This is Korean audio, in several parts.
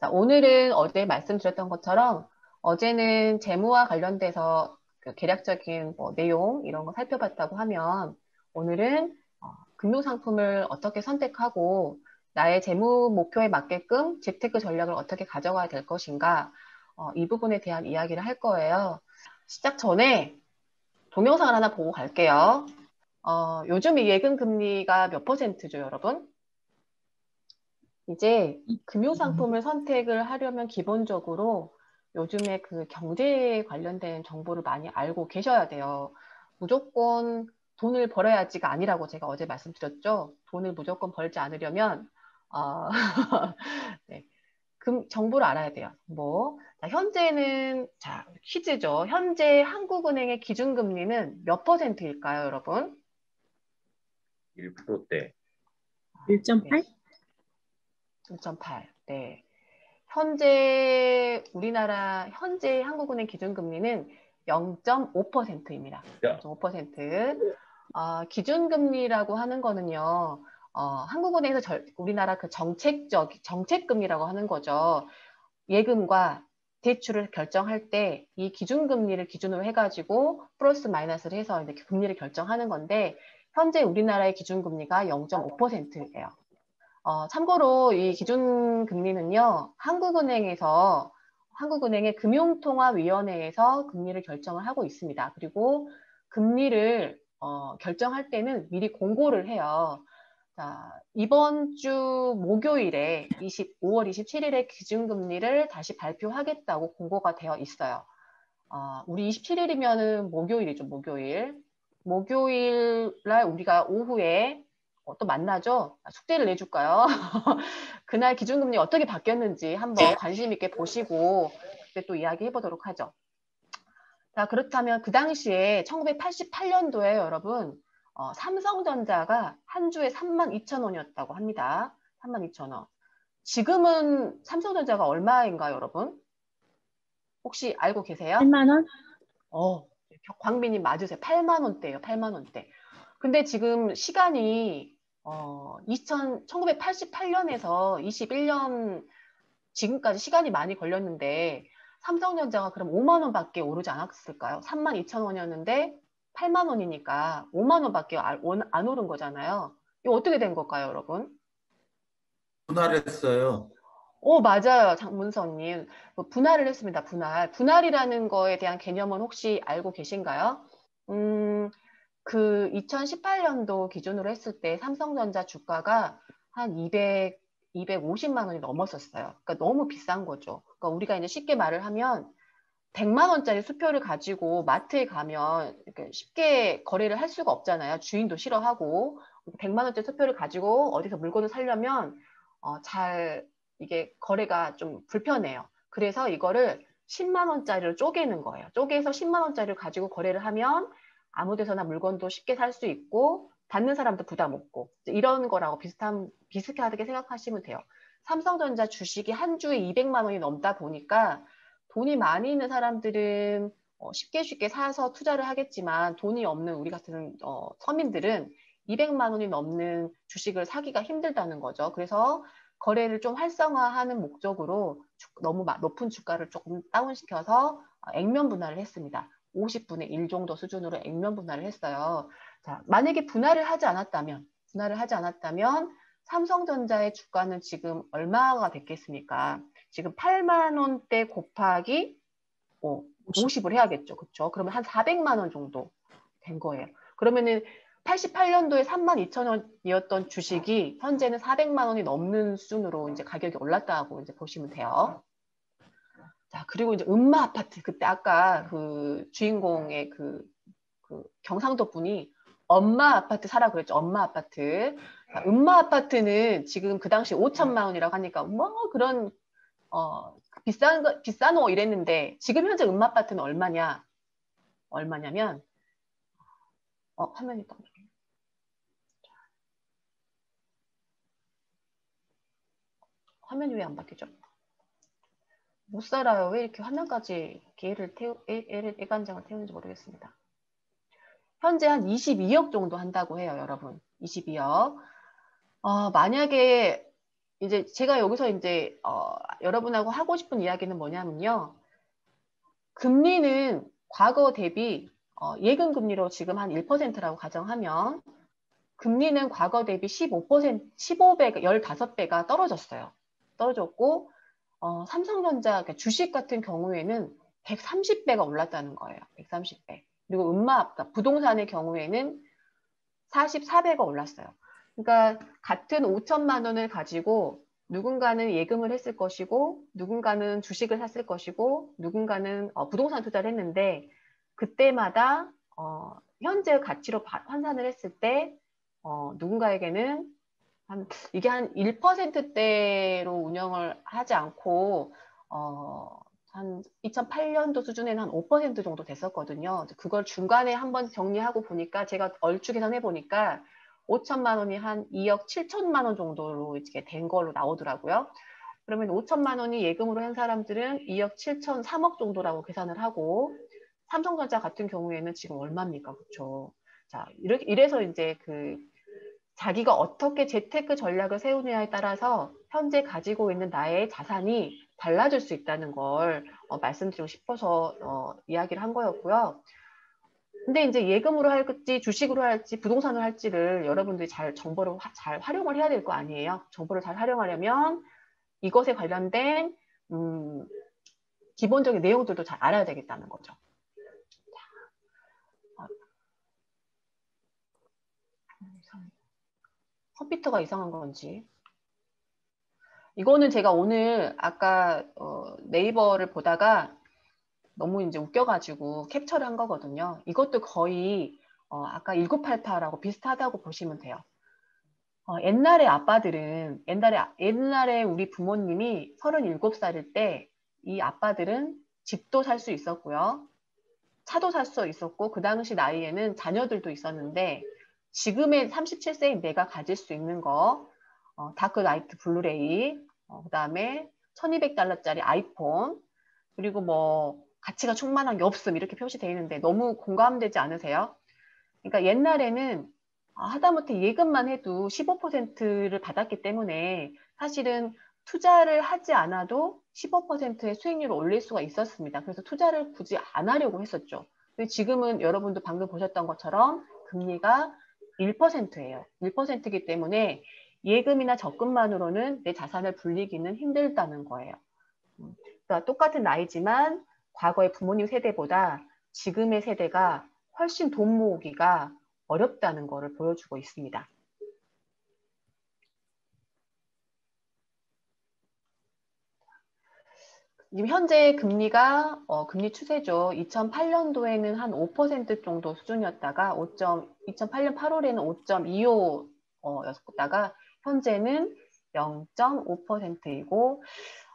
자, 오늘은 어제 말씀드렸던 것처럼 어제는 재무와 관련돼서 그 계략적인 뭐 내용 이런 거 살펴봤다고 하면 오늘은 금융상품을 어떻게 선택하고 나의 재무 목표에 맞게끔 재테크 전략을 어떻게 가져가야 될 것인가 이 부분에 대한 이야기를 할 거예요. 시작 전에 동영상을 하나 보고 갈게요. 요즘 이 예금 금리가 몇 퍼센트죠, 여러분? 이제 금융상품을 선택을 하려면 기본적으로 요즘에 그 경제에 관련된 정보를 많이 알고 계셔야 돼요. 무조건 돈을 벌어야지가 아니라고 제가 어제 말씀드렸죠. 돈을 무조건 벌지 않으려면, 어, 네, 정보를 알아야 돼요. 자, 현재는, 자, 퀴즈죠. 현재 한국은행의 기준금리는 몇 퍼센트일까요, 여러분? 1%대. 네, 1.8? 1.8. 네. 우리나라 현재 한국은행 기준금리는 0.5%입니다. 야. 0.5%. 기준금리라고 하는 거는요, 한국은행에서 우리나라 그 정책금리라고 하는 거죠. 예금과 대출을 결정할 때 이 기준금리를 기준으로 해가지고 플러스 마이너스를 해서 이렇게 금리를 결정하는 건데, 현재 우리나라의 기준금리가 0.5%예요. 참고로 이 기준금리는요, 한국은행의 금융통화위원회에서 금리를 결정을 하고 있습니다. 그리고 금리를 결정할 때는 미리 공고를 해요. 자, 이번 주 목요일에 5월 27일에 기준금리를 다시 발표하겠다고 공고가 되어 있어요. 우리 27일이면은 목요일이죠, 목요일. 목요일 날 우리가 오후에 또 만나죠? 숙제를 내줄까요? 그날 기준금리 어떻게 바뀌었는지 한번 관심 있게 보시고 그때 또 이야기해 보도록 하죠. 자, 그렇다면 그 당시에 1988년도에 여러분 삼성전자가 한 주에 32,000원이었다고 합니다. 32,000원. 지금은 삼성전자가 얼마인가요, 여러분? 혹시 알고 계세요? 8만 원? 광빈님 맞으세요. 8만 원대예요. 8만 원대. 근데 지금 시간이 1988년에서 21년 지금까지 시간이 많이 걸렸는데 삼성전자가 그럼 5만 원밖에 오르지 않았을까요? 3만 2천 원이었는데 8만 원이니까 5만 원밖에 안 오른 거잖아요. 이거 어떻게 된 걸까요, 여러분? 분할했어요. 맞아요. 장문서님. 분할을 했습니다. 분할. 분할이라는 거에 대한 개념은 혹시 알고 계신가요? 그 2018년도 기준으로 했을 때 삼성전자 주가가 한 250만 원이 넘었었어요. 그러니까 너무 비싼 거죠. 그러니까 우리가 이제 쉽게 말을 하면 100만 원짜리 수표를 가지고 마트에 가면 이렇게 쉽게 거래를 할 수가 없잖아요. 주인도 싫어하고 100만 원짜리 수표를 가지고 어디서 물건을 사려면 이게 거래가 좀 불편해요. 그래서 이거를 10만 원짜리로 쪼개는 거예요. 쪼개서 10만 원짜리를 가지고 거래를 하면 아무 데서나 물건도 쉽게 살 수 있고 받는 사람도 부담 없고 이런 거라고 비슷하게 생각하시면 돼요. 삼성전자 주식이 한 주에 200만 원이 넘다 보니까 돈이 많이 있는 사람들은 쉽게 사서 투자를 하겠지만 돈이 없는 우리 같은 서민들은 200만 원이 넘는 주식을 사기가 힘들다는 거죠. 그래서 거래를 좀 활성화하는 목적으로 너무 높은 주가를 조금 다운시켜서 액면 분할을 했습니다. 50분의 1 정도 수준으로 액면 분할을 했어요. 자, 만약에 분할을 하지 않았다면 삼성전자의 주가는 지금 얼마가 됐겠습니까? 지금 8만 원대 곱하기 50을 해야겠죠. 그렇죠? 그러면 한 400만 원 정도 된 거예요. 그러면은 88년도에 3만 2천 원이었던 주식이 현재는 400만 원이 넘는 수준으로 이제 가격이 올랐다고 이제 보시면 돼요. 자, 그리고 이제 음마 아파트. 그때 아까 그 주인공의 그 경상도 분이 엄마 아파트 사라 그랬죠. 엄마 아파트. 자, 음마 아파트는 지금 그 당시 5천만 원이라고 하니까 뭐 그런 비싼 거 이랬는데 지금 현재 음마 아파트는 얼마냐면 화면이 떠. 화면이 왜 안 바뀌죠? 못 살아요. 왜 이렇게 화면까지 애간장을 태우는지 모르겠습니다. 현재 한 22억 정도 한다고 해요, 여러분. 22억. 만약에 이제 제가 여기서 이제 여러분하고 하고 싶은 이야기는 뭐냐면요. 금리는 과거 대비 예금 금리로 지금 한 1%라고 가정하면 금리는 과거 대비 15%, 15배, 15배가 떨어졌어요. 떨어졌고 삼성전자 그러니까 주식 같은 경우에는 130배가 올랐다는 거예요. 130배. 그리고 그러니까 부동산의 경우에는 44배가 올랐어요. 그러니까 같은 5천만 원을 가지고 누군가는 예금을 했을 것이고 누군가는 주식을 샀을 것이고 누군가는 부동산 투자를 했는데 그때마다 현재 가치로 환산을 했을 때 누군가에게는 이게 한 1%대로 운영을 하지 않고 한 2008년도 수준에는 한 5% 정도 됐었거든요. 그걸 중간에 한번 정리하고 보니까 제가 얼추 계산해 보니까 5천만 원이 한 2억 7천만 원 정도로 이렇게 된 걸로 나오더라고요. 그러면 5천만 원이 예금으로 한 사람들은 2억 7천, 3억 정도라고 계산을 하고 삼성전자 같은 경우에는 지금 얼마입니까? 그렇죠. 자, 이래서 이제 자기가 어떻게 재테크 전략을 세우느냐에 따라서 현재 가지고 있는 나의 자산이 달라질 수 있다는 걸 말씀드리고 싶어서 이야기를 한 거였고요. 근데 이제 예금으로 할지 주식으로 할지 부동산을 할지를 여러분들이 정보를 잘 활용을 해야 될 거 아니에요. 정보를 잘 활용하려면 이것에 관련된 기본적인 내용들도 잘 알아야 되겠다는 거죠. 컴퓨터가 이상한 건지. 이거는 제가 오늘 아까 네이버를 보다가 너무 이제 웃겨가지고 캡처를 한 거거든요. 이것도 거의 아까 1988라고 비슷하다고 보시면 돼요. 옛날에 아빠들은 옛날에 우리 부모님이 37살일 때 이 아빠들은 집도 살 수 있었고요. 차도 살 수 있었고 그 당시 나이에는 자녀들도 있었는데 지금의 37세인 내가 가질 수 있는 거 다크라이트 블루레이 그다음에 1200달러짜리 아이폰 그리고 뭐 가치가 충만한 게 없음 이렇게 표시되어 있는데 너무 공감되지 않으세요? 그러니까 옛날에는 하다못해 예금만 해도 15%를 받았기 때문에 사실은 투자를 하지 않아도 15%의 수익률을 올릴 수가 있었습니다. 그래서 투자를 굳이 안 하려고 했었죠. 근데 지금은 여러분도 방금 보셨던 것처럼 금리가 1%예요. 1%이기 때문에 예금이나 적금만으로는 내 자산을 불리기는 힘들다는 거예요. 그러니까 똑같은 나이지만 과거의 부모님 세대보다 지금의 세대가 훨씬 돈 모으기가 어렵다는 것을 보여주고 있습니다. 지금 현재 금리가 금리 추세죠. 2008년도에는 한 5% 정도 수준이었다가 2008년 8월에는 5.25였다가 현재는 0.5%이고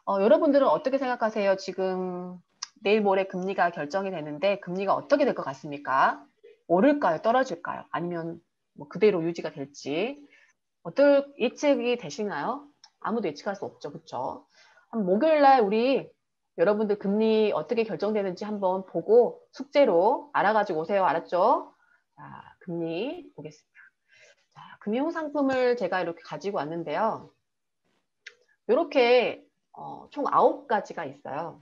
여러분들은 어떻게 생각하세요? 지금 내일 모레 금리가 결정이 되는데 금리가 어떻게 될 것 같습니까? 오를까요? 떨어질까요? 아니면 뭐 그대로 유지가 될지 어떨 예측이 되시나요? 아무도 예측할 수 없죠. 그렇죠? 목요일 날 우리 여러분들 금리 어떻게 결정되는지 한번 보고 숙제로 알아가지고 오세요. 알았죠? 자, 금리 보겠습니다. 자, 금융 상품을 제가 이렇게 가지고 왔는데요. 이렇게 총 9가지가 있어요.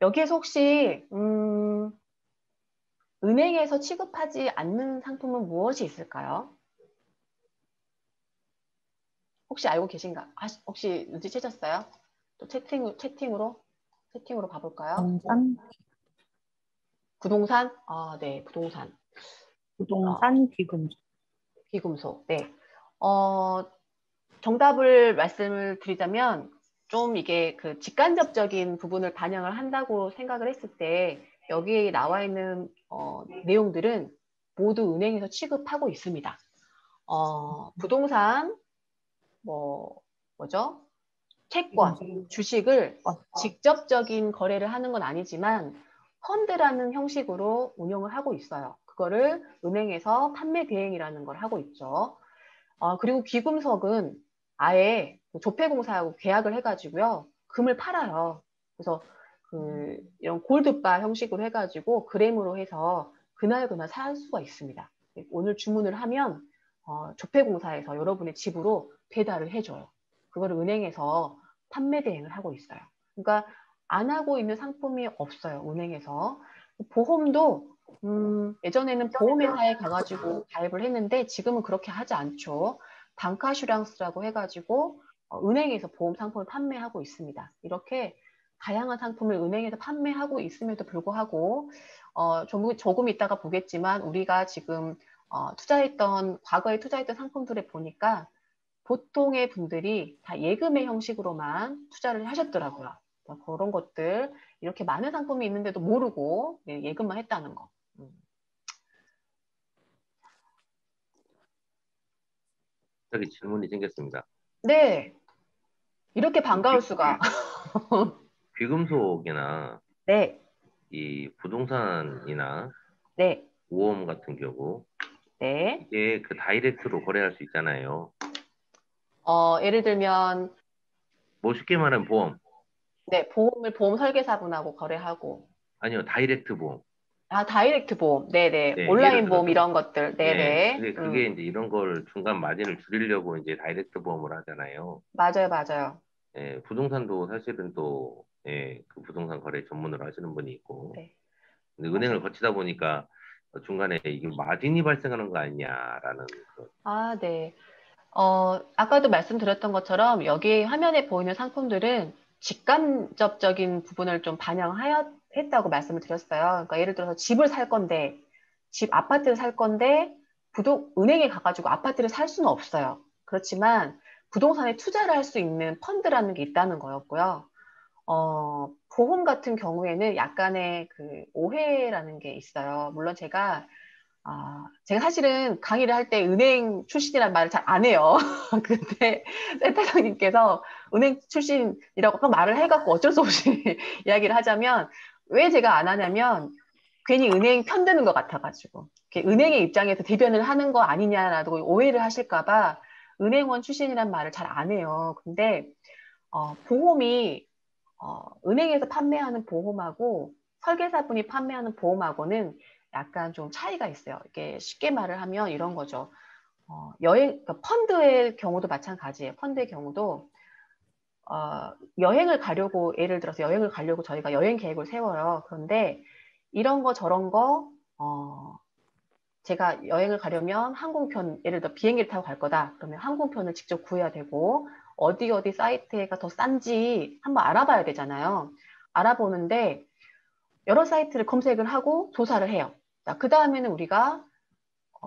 여기에서 혹시 은행에서 취급하지 않는 상품은 무엇이 있을까요? 혹시 알고 계신가? 혹시 눈치채셨어요? 또 채팅으로 봐볼까요? 부동산, 부동산? 네, 부동산. 부동산 비금속. 비금속. 네. 정답을 말씀을 드리자면 좀 이게 그 직간접적인 부분을 반영을 한다고 생각을 했을 때 여기에 나와 있는 내용들은 모두 은행에서 취급하고 있습니다. 부동산, 뭐죠? 채권, 비금속. 주식을 직접적인 거래를 하는 건 아니지만 펀드라는 형식으로 운영을 하고 있어요. 그거를 은행에서 판매 대행이라는 걸 하고 있죠. 그리고 귀금속은 아예 조폐공사하고 계약을 해가지고요. 금을 팔아요. 그래서 이런 골드바 형식으로 해가지고 그램으로 해서 그날 살 수가 있습니다. 오늘 주문을 하면 조폐공사에서 여러분의 집으로 배달을 해줘요. 그거를 은행에서 판매 대행을 하고 있어요. 그러니까 안 하고 있는 상품이 없어요. 은행에서. 보험도 예전에는 보험회사에 가가지고 가입을 했는데 지금은 그렇게 하지 않죠. 방카슈랑스라고 해가지고 은행에서 보험 상품을 판매하고 있습니다. 이렇게 다양한 상품을 은행에서 판매하고 있음에도 불구하고 조금 있다가 보겠지만 우리가 지금 과거에 투자했던 상품들을 보니까 보통의 분들이 다 예금의 형식으로만 투자를 하셨더라고요. 그런 것들, 이렇게 많은 상품이 있는데도 모르고 예금만 했다는 거. 저기 질문이 생겼습니다. 네. 이렇게 반가울 수가. 귀금속이나 네. 이 부동산이나 네. 보험 같은 경우 네. 이게 그 다이렉트로 거래할 수 있잖아요. 예를 들면 뭐 쉽게 말하면 보험. 네, 보험 설계사분하고 거래하고. 아니요, 다이렉트 보험. 다이렉트 보험. 네네. 네, 예를 온라인 보험 들어서. 이런 것들. 네, 네네. 그게 이제 이런 걸 중간 마진을 줄이려고 이제 다이렉트 보험을 하잖아요. 맞아요, 맞아요. 예, 부동산도 사실은 또, 예, 그 부동산 거래 전문으로 하시는 분이 있고. 네. 근데 은행을 맞아요. 거치다 보니까 중간에 이게 마진이 발생하는 거 아니냐라는 그런. 네. 아까도 말씀드렸던 것처럼 여기 화면에 보이는 상품들은 직간접적인 부분을 좀 반영했다고 말씀을 드렸어요. 그러니까 예를 들어서 집을 살 건데, 아파트를 살 건데, 은행에 가가지고 아파트를 살 수는 없어요. 그렇지만 부동산에 투자를 할 수 있는 펀드라는 게 있다는 거였고요. 보험 같은 경우에는 약간의 그 오해라는 게 있어요. 물론 제가 사실은 강의를 할 때 은행 출신이란 말을 잘 안 해요. 근데 센터장님께서 은행 출신이라고 막 말을 해갖고 어쩔 수 없이 이야기를 하자면 왜 제가 안 하냐면 괜히 은행 편드는 것 같아가지고 은행의 입장에서 대변을 하는 거 아니냐라고 오해를 하실까봐 은행원 출신이란 말을 잘 안 해요. 근데 보험이 은행에서 판매하는 보험하고 설계사분이 판매하는 보험하고는 약간 좀 차이가 있어요. 이게 쉽게 말을 하면 이런 거죠. 그러니까 펀드의 경우도 마찬가지예요. 펀드의 경우도 여행을 가려고 예를 들어서 여행을 가려고 저희가 여행 계획을 세워요. 그런데 이런 거 저런 거 제가 여행을 가려면 항공편 예를 들어 비행기를 타고 갈 거다. 그러면 항공편을 직접 구해야 되고 어디 사이트가 더 싼지 한번 알아봐야 되잖아요. 알아보는데 여러 사이트를 검색을 하고 조사를 해요. 그 다음에는 우리가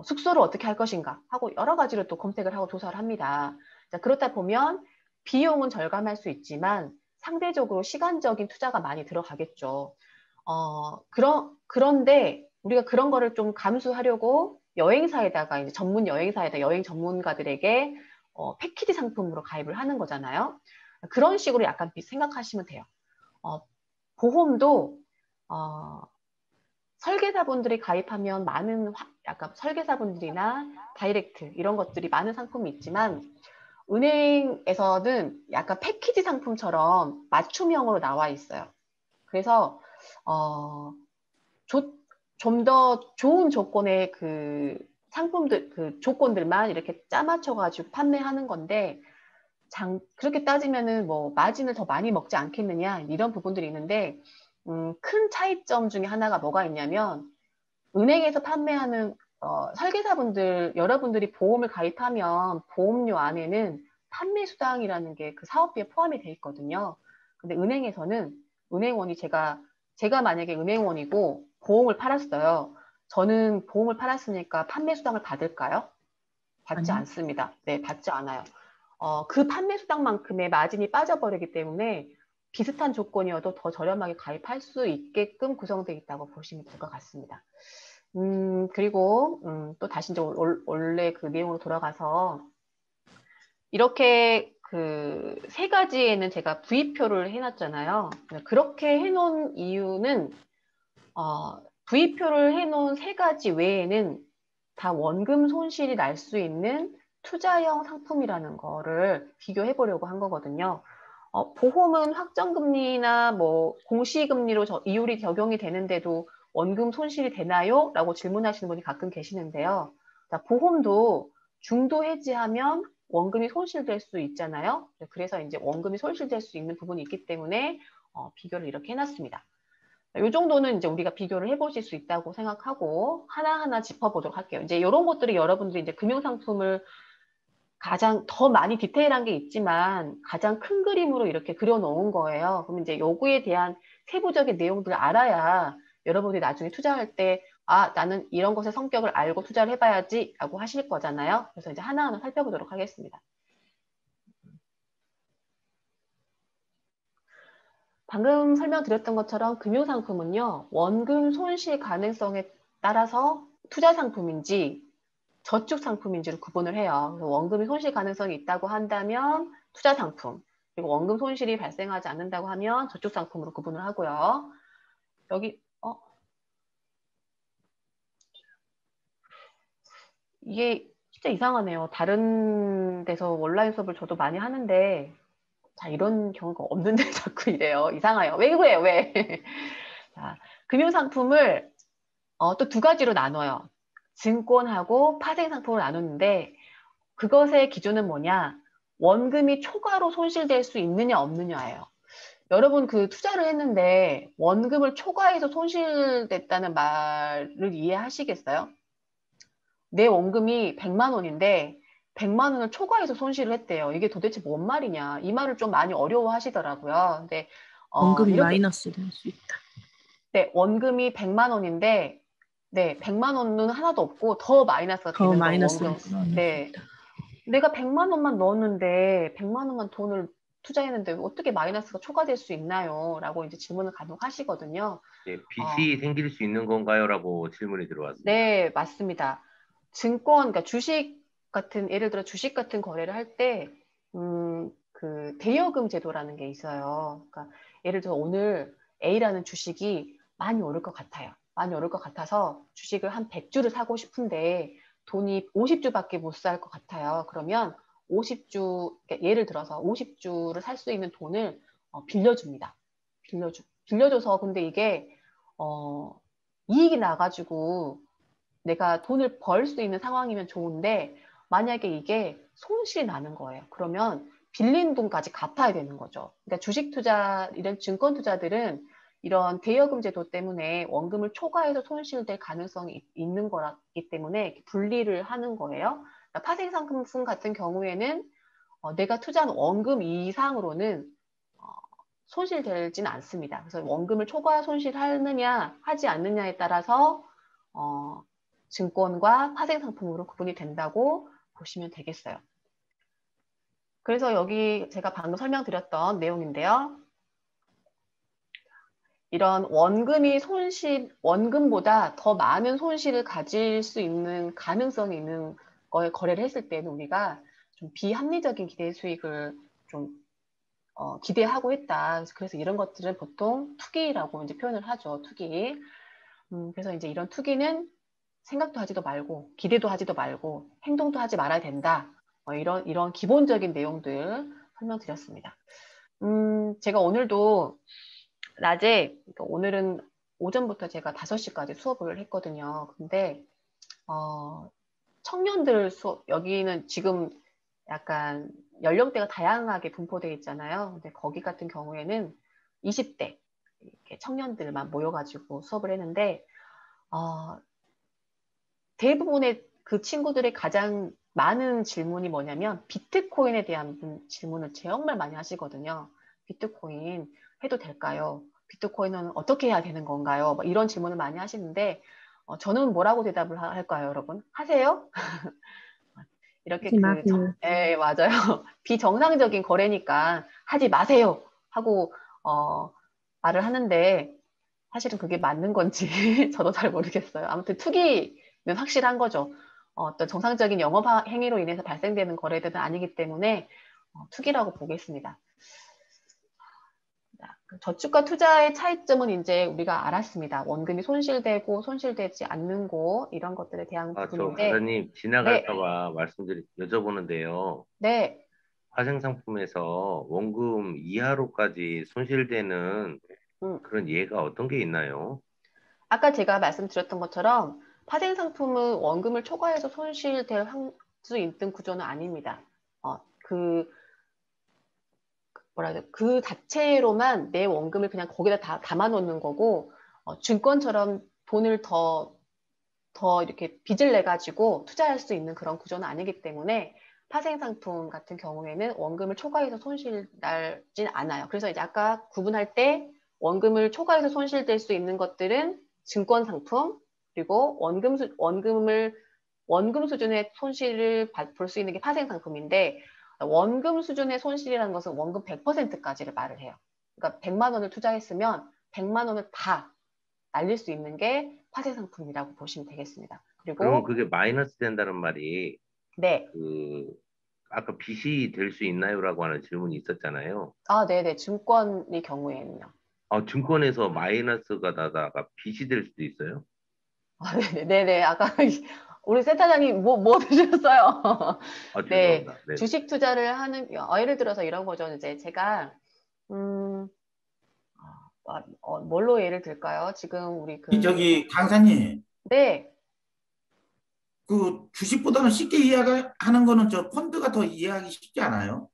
숙소를 어떻게 할 것인가 하고 여러 가지로 또 검색을 하고 조사를 합니다. 그렇다 보면 비용은 절감할 수 있지만 상대적으로 시간적인 투자가 많이 들어가겠죠. 그런데 우리가 그런 거를 좀 감수하려고 여행사에다가 이제 전문 여행사에다 여행 전문가들에게 패키지 상품으로 가입을 하는 거잖아요. 그런 식으로 약간 생각하시면 돼요. 보험도 설계사분들이 가입하면 약간 설계사분들이나 다이렉트 이런 것들이 많은 상품이 있지만 은행에서는 약간 패키지 상품처럼 맞춤형으로 나와 있어요. 그래서 좀 더 좋은 조건의 그 상품들, 그 조건들만 이렇게 짜맞춰가지고 판매하는 건데 그렇게 따지면은 뭐 마진을 더 많이 먹지 않겠느냐 이런 부분들이 있는데 큰 차이점 중에 하나가 뭐가 있냐면 은행에서 판매하는 설계사분들 여러분들이 보험을 가입하면 보험료 안에는 판매 수당이라는 게 그 사업비에 포함이 돼 있거든요. 근데 은행에서는 은행원이 제가 만약에 은행원이고 보험을 팔았어요. 저는 보험을 팔았으니까 판매 수당을 받을까요? 받지 아니요. 않습니다. 네, 받지 않아요. 그 판매 수당만큼의 마진이 빠져버리기 때문에 비슷한 조건이어도 더 저렴하게 가입할 수 있게끔 구성되어 있다고 보시면 될 것 같습니다. 그리고 또 다시 이제 원래 그 내용으로 돌아가서 이렇게 그 세 가지에는 제가 부위표를 해놨잖아요. 그렇게 해놓은 이유는 부위표를 해놓은 세 가지 외에는 다 원금 손실이 날 수 있는 투자형 상품이라는 거를 비교해 보려고 한 거거든요. 보험은 확정금리나 뭐 공시금리로 이율이 적용이 되는데도 원금 손실이 되나요? 라고 질문하시는 분이 가끔 계시는데요. 자, 보험도 중도 해지하면 원금이 손실될 수 있잖아요. 그래서 이제 원금이 손실될 수 있는 부분이 있기 때문에 비교를 이렇게 해놨습니다. 이 정도는 이제 우리가 비교를 해보실 수 있다고 생각하고 하나하나 짚어보도록 할게요. 이제 이런 것들이 여러분들이 이제 금융상품을 가장 더 많이 디테일한 게 있지만 가장 큰 그림으로 이렇게 그려놓은 거예요. 그럼 이제 요구에 대한 세부적인 내용들을 알아야 여러분들이 나중에 투자할 때 아, 나는 이런 것의 성격을 알고 투자를 해봐야지 라고 하실 거잖아요. 그래서 이제 하나하나 살펴보도록 하겠습니다. 방금 설명드렸던 것처럼 금융상품은요, 원금 손실 가능성에 따라서 투자 상품인지 저축 상품인지로 구분을 해요. 그래서 원금이 손실 가능성이 있다고 한다면 투자 상품, 그리고 원금 손실이 발생하지 않는다고 하면 저축 상품으로 구분을 하고요. 여기 이게 진짜 이상하네요. 다른 데서 온라인 수업을 저도 많이 하는데 자, 이런 경우가 없는데 자꾸 이래요. 이상해요. 왜 그래요? 왜? 자, 금융상품을 또 두 가지로 나눠요. 증권하고 파생상품을 나누는데 그것의 기준은 뭐냐? 원금이 초과로 손실될 수 있느냐 없느냐예요. 여러분 그 투자를 했는데 원금을 초과해서 손실됐다는 말을 이해하시겠어요? 내 원금이 100만 원인데 100만 원을 초과해서 손실을 했대요. 이게 도대체 뭔 말이냐? 이 말을 좀 많이 어려워하시더라고요. 근데 원금이 이렇게 마이너스 될 수 있다. 네, 원금이 100만 원인데 네, 100만 원은 하나도 없고 더 마이너스가 더 되는 거예요. 마이너스로 원금. 불어날 수 네. 있다. 내가 100만 원만 넣었는데 100만 원만 돈을 투자했는데 어떻게 마이너스가 초과될 수 있나요? 라고 이제 질문을 간혹 하시거든요. 예, 빚이 생길 수 있는 건가요? 라고 질문이 들어왔습니다. 네, 맞습니다. 증권, 그러니까 주식 같은, 예를 들어 주식 같은 거래를 할 때, 그 대여금 제도라는 게 있어요. 그러니까 예를 들어 오늘 A라는 주식이 많이 오를 것 같아요. 많이 오를 것 같아서 주식을 한 100주를 사고 싶은데 돈이 50주밖에 못 살 것 같아요. 그러면 50주, 그러니까 예를 들어서 50주를 살 수 있는 돈을 빌려줍니다. 빌려줘서 근데 이게 이익이 나가지고 내가 돈을 벌 수 있는 상황이면 좋은데 만약에 이게 손실이 나는 거예요. 그러면 빌린 돈까지 갚아야 되는 거죠. 그러니까 주식 투자, 이런 증권 투자들은 이런 대여금 제도 때문에 원금을 초과해서 손실될 가능성이 있는 거기 때문에 분리를 하는 거예요. 그러니까 파생상품 같은 경우에는 내가 투자한 원금 이상으로는 손실되지는 않습니다. 그래서 원금을 초과 손실하느냐 하지 않느냐에 따라서 증권과 파생상품으로 구분이 된다고 보시면 되겠어요. 그래서 여기 제가 방금 설명드렸던 내용인데요. 이런 원금보다 더 많은 손실을 가질 수 있는 가능성이 있는 거에 거래를 했을 때는 우리가 좀 비합리적인 기대 수익을 좀 기대하고 했다. 그래서 이런 것들은 보통 투기라고 이제 표현을 하죠. 투기. 그래서 이제 이런 투기는 생각도 하지도 말고 기대도 하지도 말고 행동도 하지 말아야 된다. 이런 기본적인 내용들 설명드렸습니다. 제가 오늘도 낮에, 그러니까 오늘은 오전부터 제가 5시까지 수업을 했거든요. 근데 청년들 수업, 여기는 지금 약간 연령대가 다양하게 분포되어 있잖아요. 근데 거기 같은 경우에는 20대 청년들만 모여가지고 수업을 했는데 대부분의 그 친구들의 가장 많은 질문이 뭐냐면 비트코인에 대한 질문을 정말 많이 하시거든요. 비트코인 해도 될까요? 비트코인은 어떻게 해야 되는 건가요? 이런 질문을 많이 하시는데 저는 뭐라고 대답을 할까요, 여러분? 하세요? 이렇게 네, 맞아요. 비정상적인 거래니까 하지 마세요 하고 말을 하는데 사실은 그게 맞는 건지 저도 잘 모르겠어요. 아무튼 투기는 확실한 거죠. 어떤 정상적인 영업 행위로 인해서 발생되는 거래들은 아니기 때문에 투기라고 보겠습니다. 저축과 투자의 차이점은 이제 우리가 알았습니다. 원금이 손실되고 손실되지 않는 곳 이런 것들에 대한 부분인데. 저 과장님 지나갈까봐 여쭤보는데요. 네. 파생상품에서 원금 이하로까지 손실되는 그런 예가 어떤 게 있나요? 아까 제가 말씀드렸던 것처럼 파생 상품은 원금을 초과해서 손실될 수 있는 구조는 아닙니다. 그 그 자체로만 내 원금을 그냥 거기다 다 담아 놓는 거고, 증권처럼 돈을 더 이렇게 빚을 내 가지고 투자할 수 있는 그런 구조는 아니기 때문에 파생 상품 같은 경우에는 원금을 초과해서 손실 날진 않아요. 그래서 이제 아까 구분할 때 원금을 초과해서 손실될 수 있는 것들은 증권 상품, 그리고 원금 수준의 손실을 볼 수 있는 게 파생 상품인데, 원금 수준의 손실이라는 것은 원금 100%까지를 말을 해요. 그러니까 100만 원을 투자했으면 100만 원을 다 날릴 수 있는 게 파생 상품이라고 보시면 되겠습니다. 그러면 그리고 그게 마이너스 된다는 말이 네. 그 아까 빚이 될 수 있나요라고 하는 질문이 있었잖아요. 네네. 증권의 경우에는요. 증권에서 마이너스가 나다가 빚이 될 수도 있어요? 네네. 아까 우리 센터장님 뭐 드셨어요? 네. 죄송합니다. 네. 주식 투자를 하는, 예를 들어서 이런 거죠. 이제 제가, 뭘로 예를 들까요? 지금 우리 저기 강사님, 네. 그 주식보다는 쉽게 이해하는 거는 저 펀드가 더 이해하기 쉽지 않아요?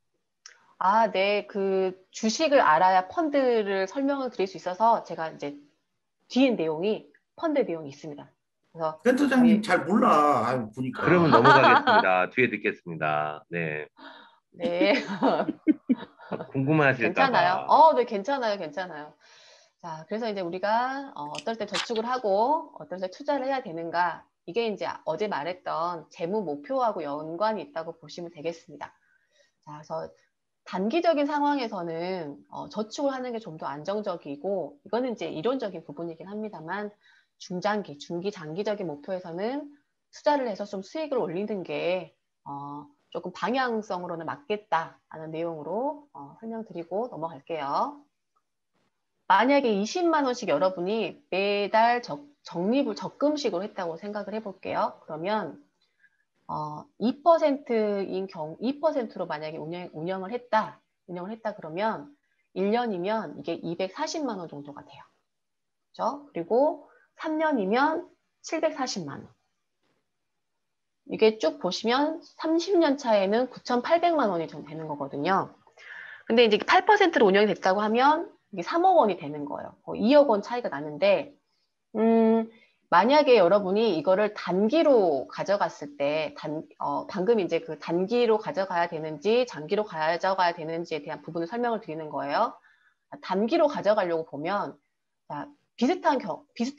네. 그 주식을 알아야 펀드를 설명을 드릴 수 있어서 제가 이제 뒤에 내용이 펀드 내용이 있습니다. 그래서 센터장님 잘 몰라. 보니까. 그러면 넘어가겠습니다. 뒤에 듣겠습니다. 네. 네. 궁금하실까 괜찮아요. 봐. 네, 괜찮아요. 괜찮아요. 자, 그래서 이제 우리가 어떨 때 저축을 하고 어떨 때 투자를 해야 되는가? 이게 이제 어제 말했던 재무 목표하고 연관이 있다고 보시면 되겠습니다. 자, 그래서 단기적인 상황에서는 저축을 하는 게 좀 더 안정적이고, 이거는 이제 이론적인 부분이긴 합니다만, 중장기, 중기, 장기적인 목표에서는 투자를 해서 좀 수익을 올리는 게 조금 방향성으로는 맞겠다라는 내용으로 설명드리고 넘어갈게요. 만약에 20만 원씩 여러분이 매달 적립을 적금식으로 했다고 생각을 해볼게요. 그러면 2%인 경우, 2%로 만약에 운영을 했다 그러면 1년이면 이게 240만 원 정도가 돼요. 그죠? 그리고 3년이면 740만 원. 이게 쭉 보시면 30년 차에는 9,800만 원이 좀 되는 거거든요. 근데 이제 8%로 운영이 됐다고 하면 이게 3억 원이 되는 거예요. 2억 원 차이가 나는데, 만약에 여러분이 이거를 단기로 가져갔을 때, 방금 이제 그 단기로 가져가야 되는지, 장기로 가져가야 되는지에 대한 부분을 설명을 드리는 거예요. 단기로 가져가려고 보면,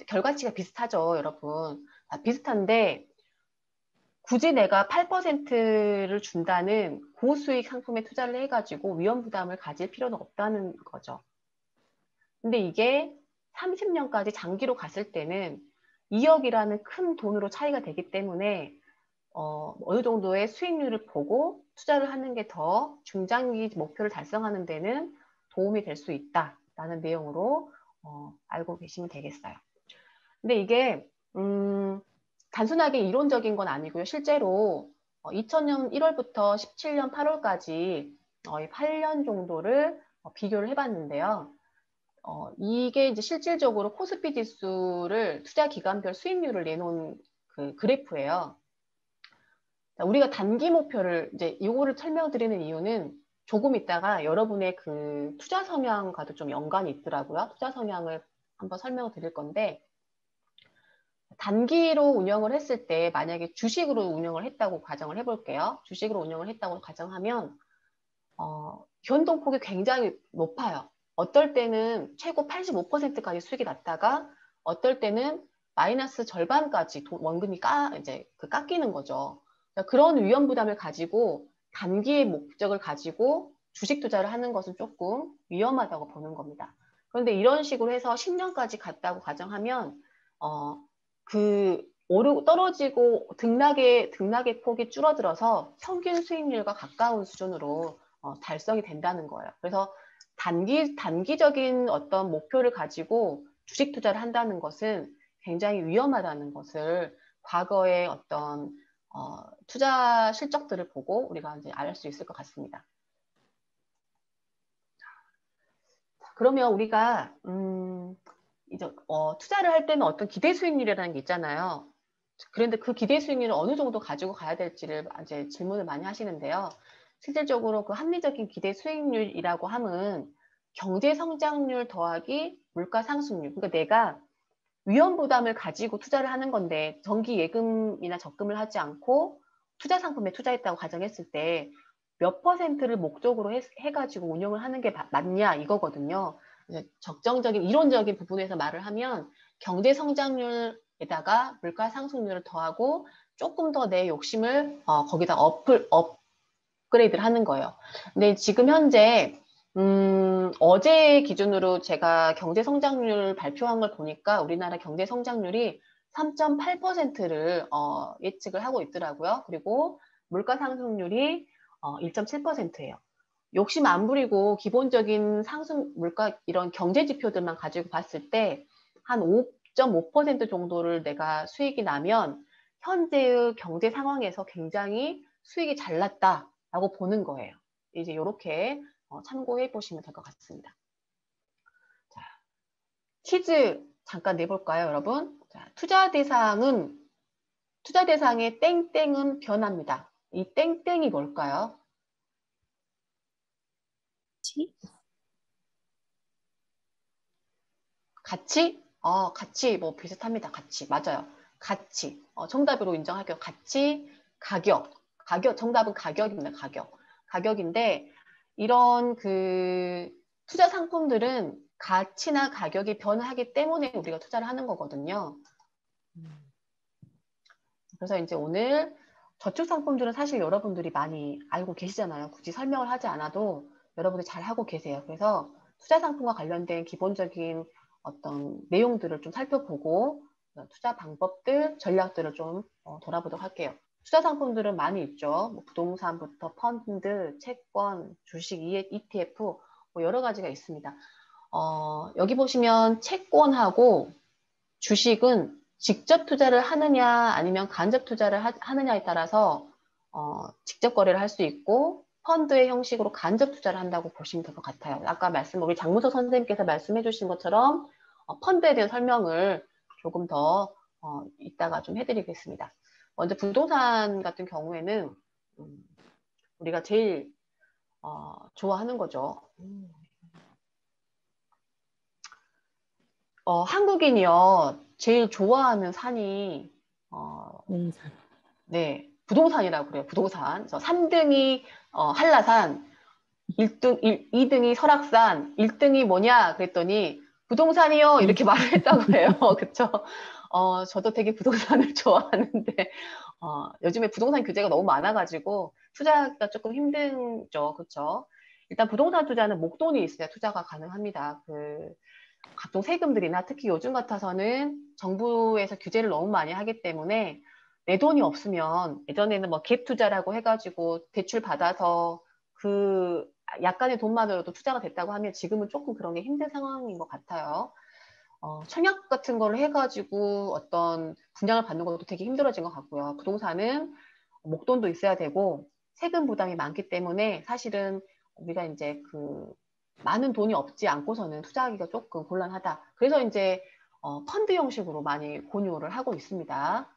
결과치가 비슷하죠, 여러분. 비슷한데, 굳이 내가 8%를 준다는 고수익 상품에 투자를 해가지고 위험 부담을 가질 필요는 없다는 거죠. 근데 이게 30년까지 장기로 갔을 때는 2억이라는 큰 돈으로 차이가 되기 때문에 어느 정도의 수익률을 보고 투자를 하는 게 더 중장기 목표를 달성하는 데는 도움이 될 수 있다라는 내용으로 알고 계시면 되겠어요. 근데 이게 단순하게 이론적인 건 아니고요. 실제로 2000년 1월부터 17년 8월까지 8년 정도를 비교를 해봤는데요. 이게 이제 실질적으로 코스피 지수를 투자 기간별 수익률을 내놓은 그 그래프예요. 우리가 단기 목표를 이제 이거를 설명드리는 이유는 조금 있다가 여러분의 그 투자 성향과도 좀 연관이 있더라고요. 투자 성향을 한번 설명을 드릴 건데, 단기로 운영을 했을 때 만약에 주식으로 운영을 했다고 가정을 해볼게요. 주식으로 운영을 했다고 가정하면 변동폭이 굉장히 높아요. 어떨 때는 최고 85%까지 수익이 났다가 어떨 때는 마이너스 절반까지 원금이 이제 깎이는 거죠. 그러니까 그런 위험 부담을 가지고 단기의 목적을 가지고 주식 투자를 하는 것은 조금 위험하다고 보는 겁니다. 그런데 이런 식으로 해서 10년까지 갔다고 가정하면 떨어지고 등락의 폭이 줄어들어서 평균 수익률과 가까운 수준으로 달성이 된다는 거예요. 그래서 단기적인 어떤 목표를 가지고 주식 투자를 한다는 것은 굉장히 위험하다는 것을 과거의 어떤 투자 실적들을 보고 우리가 이제 알 수 있을 것 같습니다. 그러면 우리가 이제 투자를 할 때는 어떤 기대 수익률이라는 게 있잖아요. 그런데 그 기대 수익률을 어느 정도 가지고 가야 될지를 이제 질문을 많이 하시는데요. 실질적으로 그 합리적인 기대 수익률이라고 함은 경제 성장률 더하기 물가 상승률. 그러니까 내가 위험 부담을 가지고 투자를 하는 건데 정기 예금이나 적금을 하지 않고 투자 상품에 투자했다고 가정했을 때 몇 퍼센트를 목적으로 해가지고 운용을 하는 게 맞냐 이거거든요. 적정적인 이론적인 부분에서 말을 하면 경제 성장률에다가 물가 상승률을 더하고 조금 더 내 욕심을 거기다 업그레이드를 하는 거예요. 근데 지금 현재 어제 기준으로 제가 경제 성장률 발표한 걸 보니까 우리나라 경제 성장률이 3.8%를 예측을 하고 있더라고요. 그리고 물가 상승률이 1.7%예요. 욕심 안 부리고 기본적인 상승 물가 이런 경제 지표들만 가지고 봤을 때 한 5.5% 정도를 내가 수익이 나면 현재의 경제 상황에서 굉장히 수익이 잘 났다라고 보는 거예요. 이제 이렇게 참고해 보시면 될 것 같습니다. 자, 퀴즈 잠깐 내볼까요, 여러분? 자, 투자 대상의 땡땡은 변합니다. 이 땡땡이 뭘까요? 가치? 가치 뭐 비슷합니다. 가치 맞아요. 가치 정답으로 인정할게요. 가치, 가격 정답은 가격입니다. 가격인데 이런 그 투자 상품들은 가치나 가격이 변하기 때문에 우리가 투자를 하는 거거든요. 그래서 이제 오늘 저축 상품들은 사실 여러분들이 많이 알고 계시잖아요. 굳이 설명을 하지 않아도 여러분들이 잘 하고 계세요. 그래서 투자 상품과 관련된 기본적인 어떤 내용들을 좀 살펴보고 투자 방법들, 전략들을 좀 돌아보도록 할게요. 투자 상품들은 많이 있죠. 뭐 부동산부터 펀드, 채권, 주식, ETF 뭐 여러 가지가 있습니다. 여기 보시면 채권하고 주식은 직접 투자를 하느냐 아니면 간접 투자를 하느냐에 따라서 직접 거래를 할 수 있고 펀드의 형식으로 간접 투자를 한다고 보시면 될 것 같아요. 아까 우리 장무석 선생님께서 말씀해 주신 것처럼 펀드에 대한 설명을 조금 더 이따가 좀 해드리겠습니다. 먼저 부동산 같은 경우에는 우리가 제일 좋아하는 거죠. 한국인이요 제일 좋아하는 산이 부동산. 네, 부동산이라고 그래요. 부동산. 3등이 한라산, 2등이 설악산, 1등이 뭐냐 그랬더니 부동산이요 이렇게 말을 했다고 해요. 그쵸? 저도 되게 부동산을 좋아하는데 요즘에 부동산 규제가 너무 많아가지고 투자가 조금 힘들죠. 그쵸? 일단 부동산 투자는 목돈이 있어야 투자가 가능합니다. 각종 세금들이나 특히 요즘 같아서는 정부에서 규제를 너무 많이 하기 때문에 내 돈이 없으면 예전에는 뭐 갭 투자라고 해가지고 대출 받아서 그 약간의 돈만으로도 투자가 됐다고 하면 지금은 조금 그런 게 힘든 상황인 것 같아요. 청약 같은 걸 해가지고 어떤 분양을 받는 것도 되게 힘들어진 것 같고요. 부동산은 목돈도 있어야 되고 세금 부담이 많기 때문에 사실은 우리가 이제 많은 돈이 없지 않고서는 투자하기가 조금 곤란하다. 그래서 이제 펀드 형식으로 많이 권유를 하고 있습니다.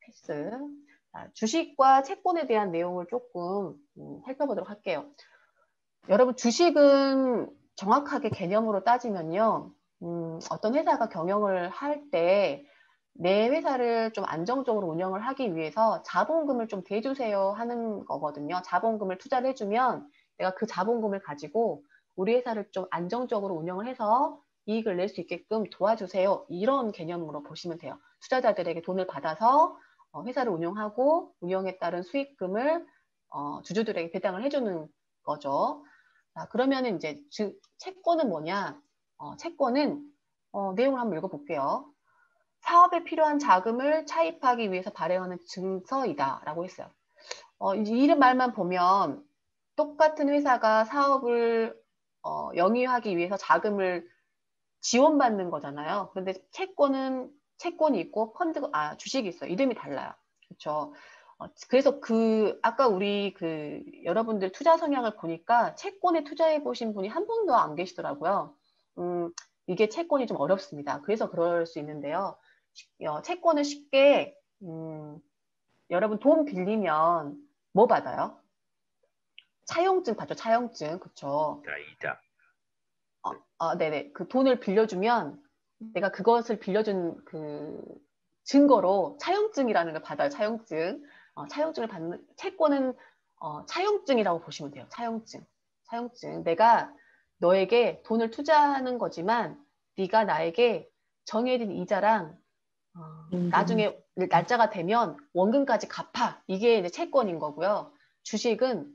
패스. 주식과 채권에 대한 내용을 조금 살펴보도록 할게요. 여러분 주식은 정확하게 개념으로 따지면요. 어떤 회사가 경영을 할 때 내 회사를 좀 안정적으로 운영을 하기 위해서 자본금을 좀 대주세요 하는 거거든요. 자본금을 투자를 해주면 내가 그 자본금을 가지고 우리 회사를 좀 안정적으로 운영을 해서 이익을 낼 수 있게끔 도와주세요. 이런 개념으로 보시면 돼요. 투자자들에게 돈을 받아서 회사를 운영하고 운영에 따른 수익금을 주주들에게 배당을 해주는 거죠. 자, 그러면 이제 채권은 뭐냐? 채권은 내용을 한번 읽어볼게요. 사업에 필요한 자금을 차입하기 위해서 발행하는 증서이다 라고 했어요. 이런 말만 보면 똑같은 회사가 사업을 영위하기 위해서 자금을 지원받는 거잖아요. 그런데 채권이 있고 주식이 있어요. 이름이 달라요. 그렇죠? 그래서 아까 우리 여러분들 투자 성향을 보니까 채권에 투자해 보신 분이 한 분도 안 계시더라고요. 이게 채권이 좀 어렵습니다. 그래서 그럴 수 있는데요. 채권을 쉽게 여러분 돈 빌리면 뭐 받아요? 차용증 받죠. 차용증. 그쵸? 이자. 네네. 그 돈을 빌려주면 내가 그것을 빌려준 그 증거로 차용증이라는 걸 받아요. 차용증. 차용증을 받는 채권은 차용증이라고 보시면 돼요. 차용증. 차용증. 내가 너에게 돈을 투자하는 거지만 네가 나에게 정해진 이자랑 나중에 날짜가 되면 원금까지 갚아. 이게 이제 채권인 거고요. 주식은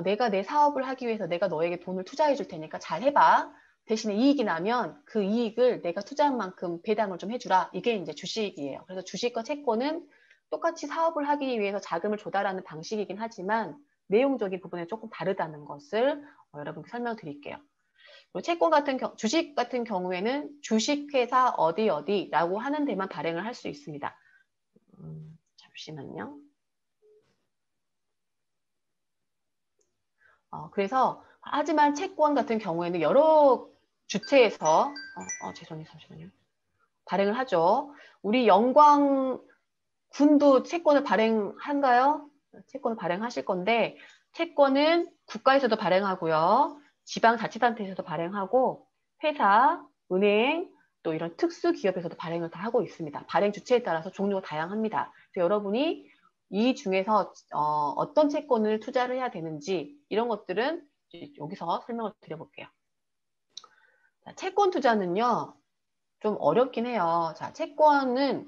내가 내 사업을 하기 위해서 내가 너에게 돈을 투자해 줄 테니까 잘 해봐. 대신에 이익이 나면 그 이익을 내가 투자한 만큼 배당을 좀 해주라. 이게 이제 주식이에요. 그래서 주식과 채권은 똑같이 사업을 하기 위해서 자금을 조달하는 방식이긴 하지만 내용적인 부분에 조금 다르다는 것을 여러분께 설명드릴게요. 채권 같은 주식 같은 경우에는 주식회사 어디라고 하는 데만 발행을 할 수 있습니다. 잠시만요. 그래서 하지만 채권 같은 경우에는 여러 주체에서 죄송해요. 잠시만요. 발행을 하죠. 우리 영광 군도 채권을 발행한가요? 채권을 발행하실 건데 채권은 국가에서도 발행하고요. 지방자치단체에서도 발행하고 회사, 은행, 또 이런 특수기업에서도 발행을 다 하고 있습니다. 발행 주체에 따라서 종류가 다양합니다. 그래서 여러분이 이 중에서 어떤 채권을 투자를 해야 되는지 이런 것들은 여기서 설명을 드려볼게요. 자, 채권 투자는요. 좀 어렵긴 해요. 자, 채권의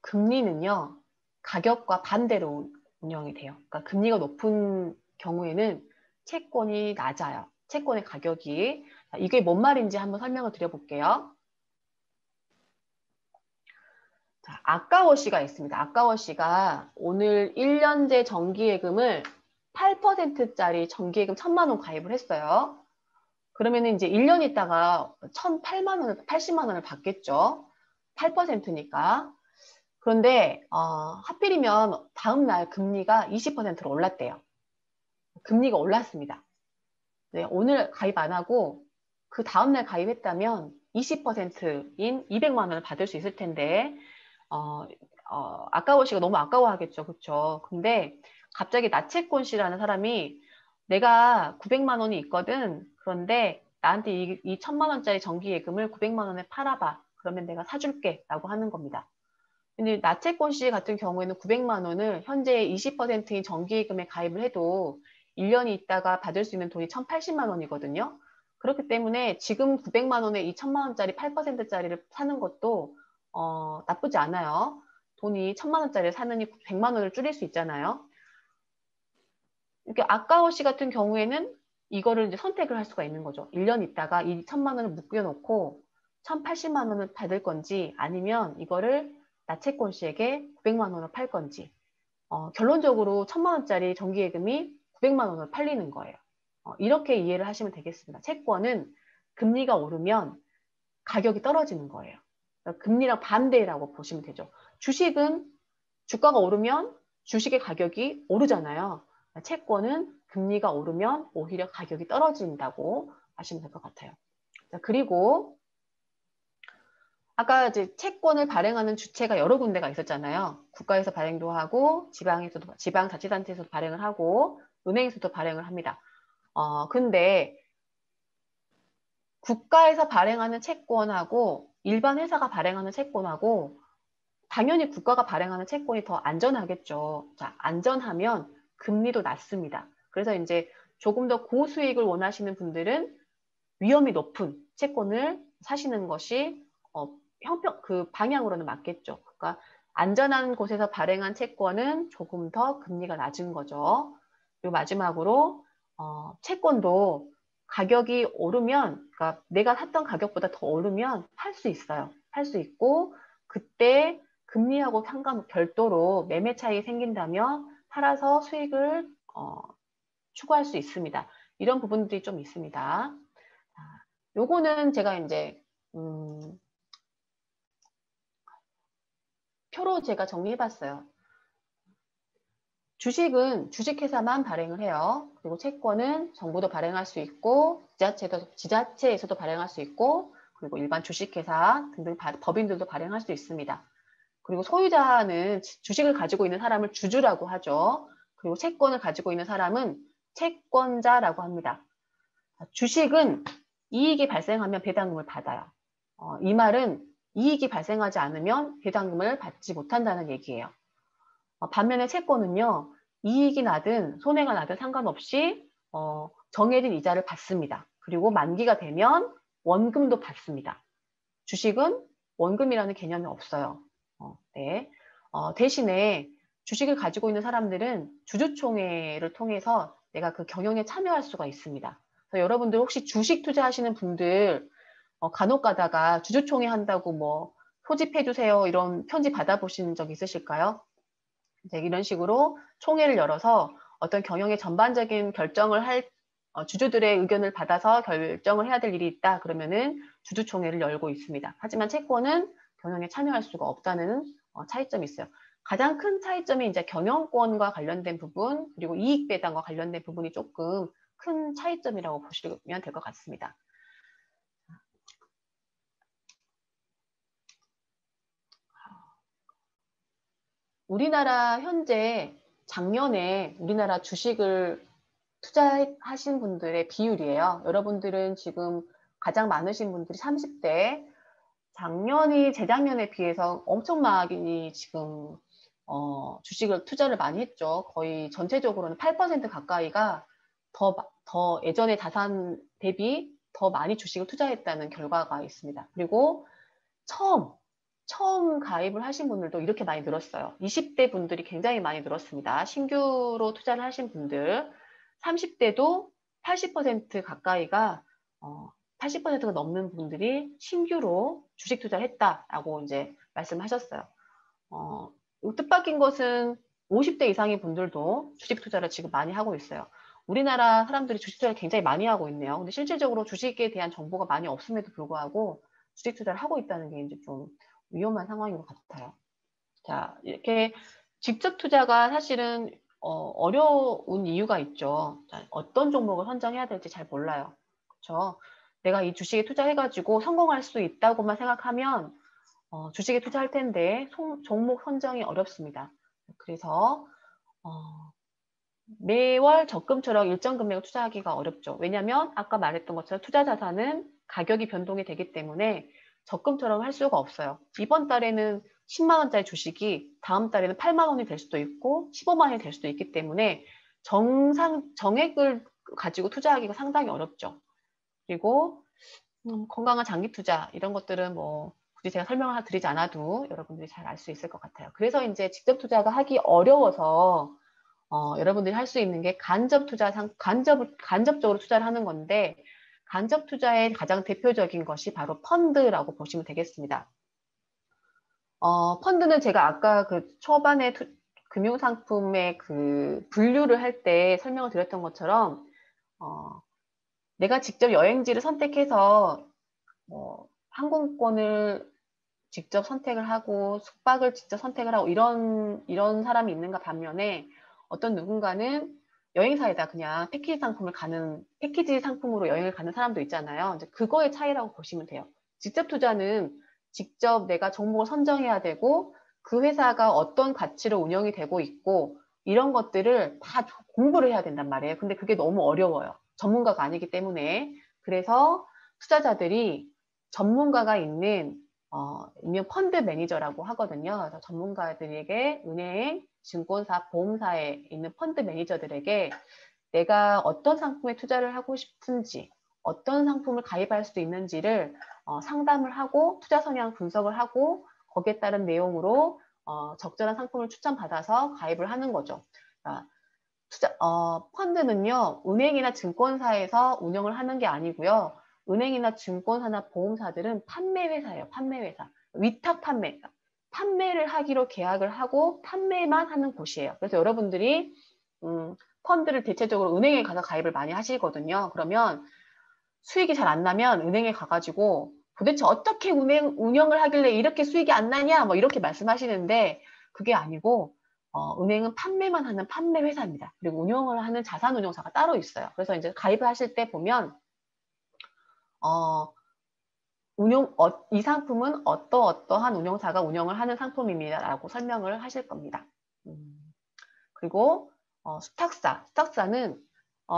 금리는요. 가격과 반대로 운영이 돼요. 그러니까 금리가 높은 경우에는 채권이 낮아요. 채권의 가격이. 자, 이게 뭔 말인지 한번 설명을 드려볼게요. 자, 아까워시가 있습니다. 아까워시가 오늘 1년제 정기예금을 8%짜리 정기예금 1,000만 원 가입을 했어요. 그러면 이제 1년 있다가 1,008만 원을, 80만 원을 받겠죠. 8%니까. 그런데 하필이면 다음 날 금리가 20%로 올랐대요. 금리가 올랐습니다. 네, 오늘 가입 안 하고 그 다음 날 가입했다면 20%인 200만 원을 받을 수 있을 텐데 아까워시가 너무 아까워하겠죠. 그렇죠? 근데 갑자기 나채권 씨라는 사람이 내가 900만 원이 있거든. 그런데 나한테 이 1,000만 원짜리 정기예금을 900만 원에 팔아봐. 그러면 내가 사줄게. 라고 하는 겁니다. 근데 나채권 씨 같은 경우에는 900만 원을 현재 20%인 정기예금에 가입을 해도 1년이 있다가 받을 수 있는 돈이 1,080만 원이거든요. 그렇기 때문에 지금 900만 원에 이 1,000만 원짜리 8%짜리를 사는 것도 나쁘지 않아요. 돈이 1,000만 원짜리를 사느니 100만 원을 줄일 수 있잖아요. 이렇게 아까워 씨 같은 경우에는 이거를 이제 선택을 할 수가 있는 거죠. 1년 있다가 이 1,000만 원을 묶여놓고 1,080만 원을 받을 건지 아니면 이거를 나채권 씨에게 900만 원을 팔 건지 결론적으로 1,000만 원짜리 정기예금이 900만 원을 팔리는 거예요. 이렇게 이해를 하시면 되겠습니다. 채권은 금리가 오르면 가격이 떨어지는 거예요. 그러니까 금리랑 반대라고 보시면 되죠. 주식은 주가가 오르면 주식의 가격이 오르잖아요. 채권은 금리가 오르면 오히려 가격이 떨어진다고 하시면 될 것 같아요. 자, 그리고 아까 이제 채권을 발행하는 주체가 여러 군데가 있었잖아요. 국가에서 발행도 하고 지방자치단체에서도 발행을 하고 은행에서도 발행을 합니다. 근데 국가에서 발행하는 채권하고 일반 회사가 발행하는 채권하고 당연히 국가가 발행하는 채권이 더 안전하겠죠. 자, 안전하면 금리도 낮습니다. 그래서 이제 조금 더 고수익을 원하시는 분들은 위험이 높은 채권을 사시는 것이 그 방향으로는 맞겠죠. 그러니까 안전한 곳에서 발행한 채권은 조금 더 금리가 낮은 거죠. 그리고 마지막으로 채권도 가격이 오르면, 그러니까 내가 샀던 가격보다 더 오르면 팔 수 있어요. 팔 수 있고 그때 금리하고 별도로 매매 차익이 생긴다면 팔아서 수익을 추구할 수 있습니다. 이런 부분들이 좀 있습니다. 요거는 제가 이제 표로 제가 정리해봤어요. 주식은 주식회사만 발행을 해요. 그리고 채권은 정부도 발행할 수 있고 지자체에서도 발행할 수 있고 그리고 일반 주식회사 등등 법인들도 발행할 수 있습니다. 그리고 소유자는 주식을 가지고 있는 사람을 주주라고 하죠. 그리고 채권을 가지고 있는 사람은 채권자라고 합니다. 주식은 이익이 발생하면 배당금을 받아요. 이 말은 이익이 발생하지 않으면 배당금을 받지 못한다는 얘기예요. 반면에 채권은요, 이익이 나든 손해가 나든 상관없이 정해진 이자를 받습니다. 그리고 만기가 되면 원금도 받습니다. 주식은 원금이라는 개념이 없어요. 네. 대신에 주식을 가지고 있는 사람들은 주주총회를 통해서 내가 그 경영에 참여할 수가 있습니다. 그래서 여러분들 혹시 주식 투자하시는 분들 간혹 가다가 주주총회 한다고 뭐 소집해 주세요 이런 편지 받아보신 적 있으실까요? 이제 이런 식으로 총회를 열어서 어떤 경영의 전반적인 결정을 할 주주들의 의견을 받아서 결정을 해야 될 일이 있다 그러면은 주주총회를 열고 있습니다. 하지만 채권은 경영에 참여할 수가 없다는 차이점이 있어요. 가장 큰 차이점이 이제 경영권과 관련된 부분 그리고 이익 배당과 관련된 부분이 조금 큰 차이점이라고 보시면 될 것 같습니다. 우리나라 현재 작년에 우리나라 주식을 투자하신 분들의 비율이에요. 여러분들은 지금 가장 많으신 분들이 30대, 작년이 재작년에 비해서 엄청 많이 지금 주식을 투자를 많이 했죠. 거의 전체적으로는 8% 가까이가 더 예전의 자산 대비 더 많이 주식을 투자했다는 결과가 있습니다. 그리고 처음 가입을 하신 분들도 이렇게 많이 늘었어요. 20대 분들이 굉장히 많이 늘었습니다. 신규로 투자를 하신 분들 30대도 80% 가까이가 80%가 넘는 분들이 신규로 주식 투자를 했다라고 이제 말씀하셨어요. 뜻밖인 것은 50대 이상의 분들도 주식 투자를 지금 많이 하고 있어요. 우리나라 사람들이 주식 투자를 굉장히 많이 하고 있네요. 근데 실질적으로 주식에 대한 정보가 많이 없음에도 불구하고 주식 투자를 하고 있다는 게 이제 좀 위험한 상황인 것 같아요. 자, 이렇게 직접 투자가 사실은 어려운 이유가 있죠. 자, 어떤 종목을 선정해야 될지 잘 몰라요. 그렇죠? 내가 이 주식에 투자해가지고 성공할 수 있다고만 생각하면 주식에 투자할 텐데 종목 선정이 어렵습니다. 그래서 매월 적금처럼 일정 금액을 투자하기가 어렵죠. 왜냐하면 아까 말했던 것처럼 투자 자산은 가격이 변동이 되기 때문에 적금처럼 할 수가 없어요. 이번 달에는 10만 원짜리 주식이 다음 달에는 8만 원이 될 수도 있고 15만 원이 될 수도 있기 때문에 정액을 가지고 투자하기가 상당히 어렵죠. 그리고 건강한 장기 투자 이런 것들은 뭐 굳이 제가 설명을 드리지 않아도 여러분들이 잘 알 수 있을 것 같아요. 그래서 이제 직접 투자가 하기 어려워서 여러분들이 할 수 있는 게 간접적으로 투자를 하는 건데 간접 투자의 가장 대표적인 것이 바로 펀드라고 보시면 되겠습니다. 펀드는 제가 아까 그 초반에 금융상품의 그 분류를 할 때 설명을 드렸던 것처럼 내가 직접 여행지를 선택해서 항공권을 직접 선택을 하고 숙박을 직접 선택을 하고 이런 사람이 있는가 반면에 어떤 누군가는 여행사에다 그냥 패키지 상품으로 여행을 가는 사람도 있잖아요. 이제 그거의 차이라고 보시면 돼요. 직접 투자는 직접 내가 종목을 선정해야 되고 그 회사가 어떤 가치로 운영이 되고 있고 이런 것들을 다 공부를 해야 된단 말이에요. 근데 그게 너무 어려워요. 전문가가 아니기 때문에. 그래서 투자자들이 전문가가 있는 일명 펀드 매니저라고 하거든요. 그래서 전문가들에게 은행, 증권사, 보험사에 있는 펀드 매니저들에게 내가 어떤 상품에 투자를 하고 싶은지, 어떤 상품을 가입할 수 있는지를 상담을 하고 투자 성향 분석을 하고 거기에 따른 내용으로 적절한 상품을 추천받아서 가입을 하는 거죠. 펀드는요, 은행이나 증권사에서 운영을 하는 게 아니고요. 은행이나 증권사나 보험사들은 판매회사예요. 판매회사. 위탁 판매. 판매를 하기로 계약을 하고 판매만 하는 곳이에요. 그래서 여러분들이 펀드를 대체적으로 은행에 가서 가입을 많이 하시거든요. 그러면 수익이 잘 안 나면 은행에 가가지고 도대체 어떻게 운영을 하길래 이렇게 수익이 안 나냐 뭐 이렇게 말씀하시는데 그게 아니고 은행은 판매만 하는 판매 회사입니다. 그리고 운영을 하는 자산 운용사가 따로 있어요. 그래서 이제 가입을 하실 때 보면 이 상품은 어떠한 운용사가 운영을 하는 상품입니다라고 설명을 하실 겁니다. 그리고 수탁사는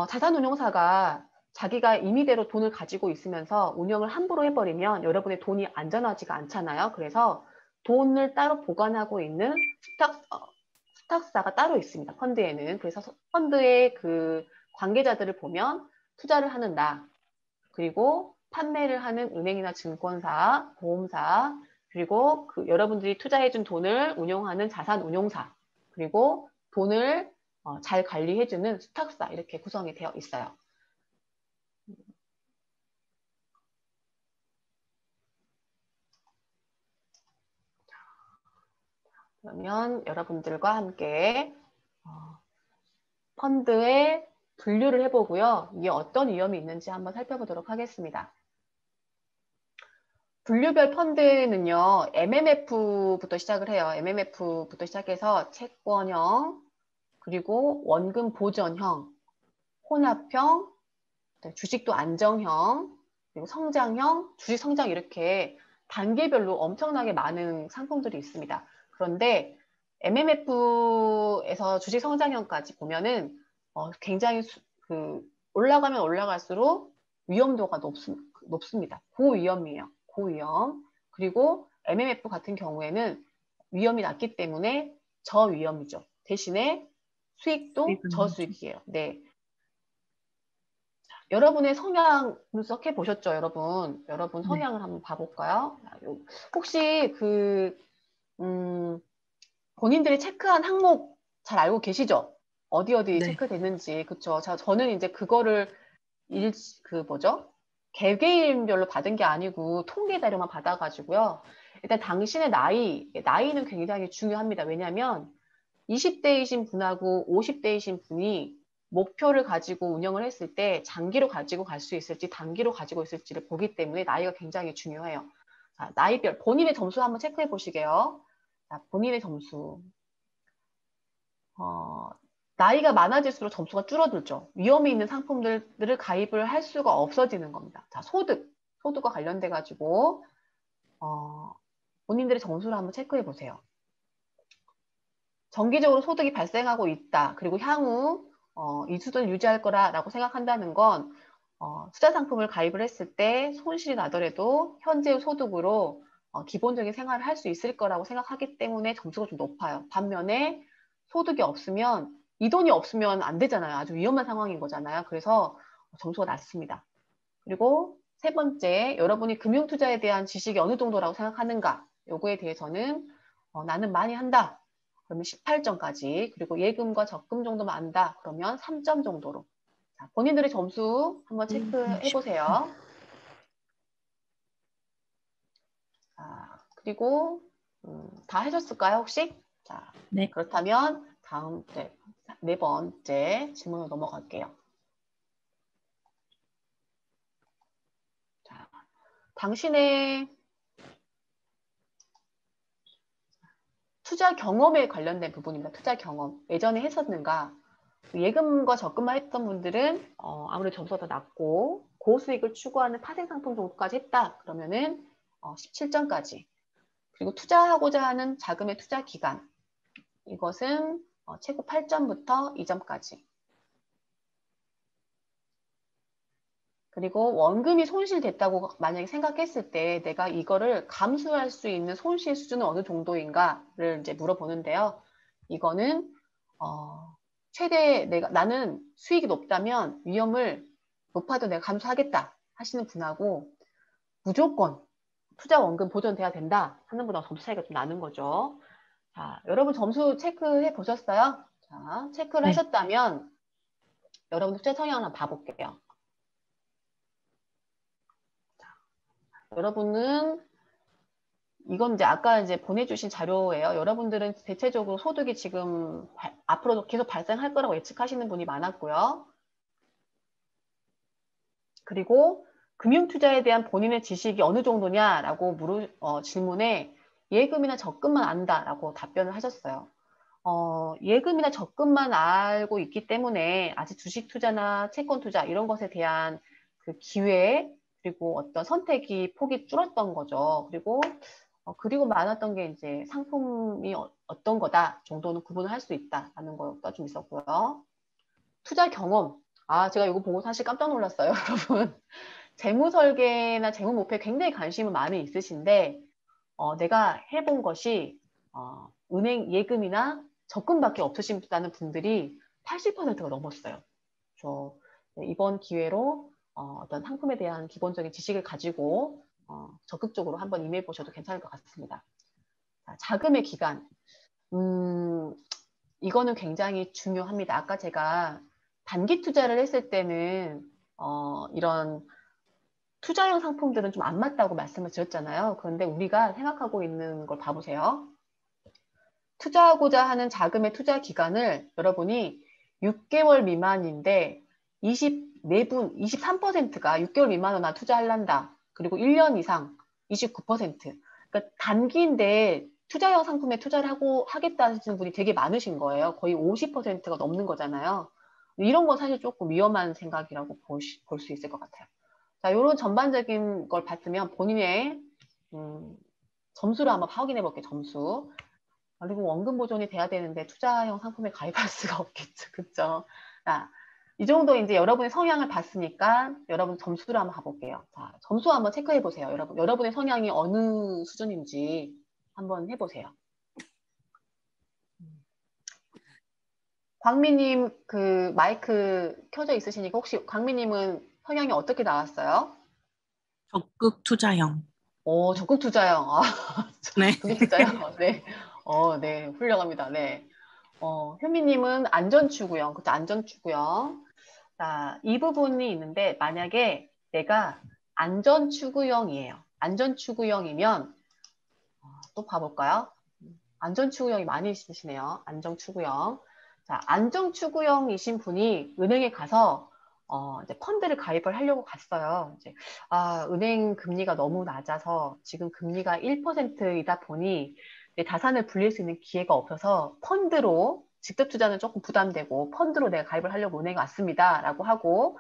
자산운용사가 자기가 임의대로 돈을 가지고 있으면서 운영을 함부로 해버리면 여러분의 돈이 안전하지가 않잖아요. 그래서 돈을 따로 보관하고 있는 수탁사가 따로 있습니다. 펀드에는. 그래서 펀드의 그 관계자들을 보면 투자를 하는 나, 그리고 판매를 하는 은행이나 증권사, 보험사, 그리고 그 여러분들이 투자해준 돈을 운용하는 자산운용사, 그리고 돈을 잘 관리해주는 수탁사, 이렇게 구성이 되어 있어요. 그러면 여러분들과 함께 펀드의 분류를 해보고요. 이게 어떤 위험이 있는지 한번 살펴보도록 하겠습니다. 분류별 펀드는요, MMF부터 시작을 해요. MMF부터 시작해서 채권형, 그리고 원금 보전형, 혼합형, 주식도 안정형, 그리고 성장형, 주식 성장 이렇게 단계별로 엄청나게 많은 상품들이 있습니다. 그런데 MMF에서 주식 성장형까지 보면은 굉장히 올라가면 올라갈수록 위험도가 높습니다. 고위험이에요. 고위험. 그리고 MMF 같은 경우에는 위험이 낮기 때문에 저위험이죠. 대신에 수익도 저수익이에요. 네. 여러분의 성향 분석해 보셨죠, 여러분? 여러분 성향을 한번 봐볼까요? 혹시 본인들이 체크한 항목 잘 알고 계시죠? 어디 체크됐는지. 그쵸? 저는 이제 그거를 개개인별로 받은 게 아니고 통계 자료만 받아가지고요. 일단 당신의 나이는 굉장히 중요합니다. 왜냐하면 20대이신 분하고 50대이신 분이 목표를 가지고 운영을 했을 때 장기로 가지고 갈 수 있을지 단기로 가지고 있을지를 보기 때문에 나이가 굉장히 중요해요. 자, 나이별 본인의 점수 한번 체크해 보시게요. 자, 본인의 점수. 나이가 많아질수록 점수가 줄어들죠. 위험이 있는 상품들을 가입을 할 수가 없어지는 겁니다. 자, 소득과 관련돼 가지고 본인들의 점수를 한번 체크해 보세요. 정기적으로 소득이 발생하고 있다. 그리고 향후 이 수준을 유지할 거라고 생각한다는 건 투자 상품을 가입을 했을 때 손실이 나더라도 현재의 소득으로 기본적인 생활을 할 수 있을 거라고 생각하기 때문에 점수가 좀 높아요. 반면에 소득이 없으면 이 돈이 없으면 안 되잖아요. 아주 위험한 상황인 거잖아요. 그래서 점수가 낮습니다. 그리고 세 번째, 여러분이 금융투자에 대한 지식이 어느 정도라고 생각하는가? 요거에 대해서는 나는 많이 한다. 그러면 18점까지. 그리고 예금과 적금 정도만 안다. 그러면 3점 정도로. 자, 본인들의 점수 한번 체크해 보세요. 그리고 다 하셨을까요, 혹시? 자, 네. 그렇다면 다음 네 번째 질문으로 넘어갈게요. 자, 당신의 투자 경험에 관련된 부분입니다. 투자 경험. 예전에 했었는가? 예금과 적금만 했던 분들은 아무래도 점수가 더 낮고 고수익을 추구하는 파생상품 정도까지 했다. 그러면은 17점까지. 그리고 투자하고자 하는 자금의 투자 기간. 이것은 최고 8점부터 2점까지. 그리고 원금이 손실됐다고 만약에 생각했을 때 내가 이거를 감수할 수 있는 손실 수준은 어느 정도인가를 이제 물어보는데요. 이거는 최대 나는 수익이 높다면 위험을 높아도 내가 감수하겠다 하시는 분하고 무조건 투자 원금 보존돼야 된다 하는 분하고 점수 차이가 좀 나는 거죠. 자, 여러분 점수 체크해 보셨어요? 자, 체크를 하셨다면 여러분 투자 성향을 한번 봐볼게요. 여러분은 이건 이제 아까 이제 보내주신 자료예요. 여러분들은 대체적으로 소득이 지금 앞으로도 계속 발생할 거라고 예측하시는 분이 많았고요. 그리고 금융투자에 대한 본인의 지식이 어느 정도냐라고 질문에 예금이나 적금만 안다라고 답변을 하셨어요. 예금이나 적금만 알고 있기 때문에 아직 주식 투자나 채권 투자 이런 것에 대한 그 기회, 그리고 어떤 선택이 폭이 줄었던 거죠. 그리고 많았던 게 이제 상품이 어떤 거다 정도는 구분을 할 수 있다라는 거가 좀 있었고요. 투자 경험. 제가 이거 보고 사실 깜짝 놀랐어요, 여러분. 재무 설계나 재무 목표에 굉장히 관심은 많이 있으신데, 내가 해본 것이, 은행 예금이나 적금밖에 없으시다는 분들이 80%가 넘었어요. 이번 기회로 어떤 상품에 대한 기본적인 지식을 가지고 적극적으로 한번 임해 보셔도 괜찮을 것 같습니다. 자, 자금의 기간. 이거는 굉장히 중요합니다. 아까 제가 단기 투자를 했을 때는 이런 투자형 상품들은 좀 안 맞다고 말씀을 드렸잖아요. 그런데 우리가 생각하고 있는 걸 봐보세요. 투자하고자 하는 자금의 투자 기간을 여러분이 6개월 미만인데 23%가 6개월 미만으로 나 투자할란다. 그리고 1년 이상 29%. 그러니까 단기인데 투자형 상품에 투자를 하겠다는 분이 되게 많으신 거예요. 거의 50%가 넘는 거잖아요. 이런 건 사실 조금 위험한 생각이라고 볼 수 있을 것 같아요. 자, 이런 전반적인 걸 봤으면 본인의 점수를 한번 확인해 볼게요. 점수. 그리고 원금 보존이 돼야 되는데 투자형 상품에 가입할 수가 없겠죠. 그렇죠? 자, 이 정도 이제 여러분의 성향을 봤으니까 여러분 점수를 한번 가볼게요. 자, 점수 한번 체크해 보세요. 여러분의 성향이 어느 수준인지 한번 해보세요. 광미님 그 마이크 켜져 있으시니까 혹시 광미님은 성향이 어떻게 나왔어요? 적극 투자형. 적극 투자형. 네. 적극 투자형. 네. 네. 훌륭합니다. 네. 현미님은 안전추구형. 그쵸? 안전추구형. 자, 이 부분이 있는데 만약에 내가 안전추구형이에요. 안전추구형이면 또 봐볼까요? 안전추구형이 많이 있으시네요. 안정추구형. 자, 안정추구형이신 분이 은행에 가서 이제 펀드를 가입을 하려고 갔어요. 이제 은행 금리가 너무 낮아서 지금 금리가 1%이다 보니 내 자산을 불릴 수 있는 기회가 없어서 펀드로 직접 투자는 조금 부담되고 펀드로 내가 가입을 하려고 은행에 왔습니다라고 하고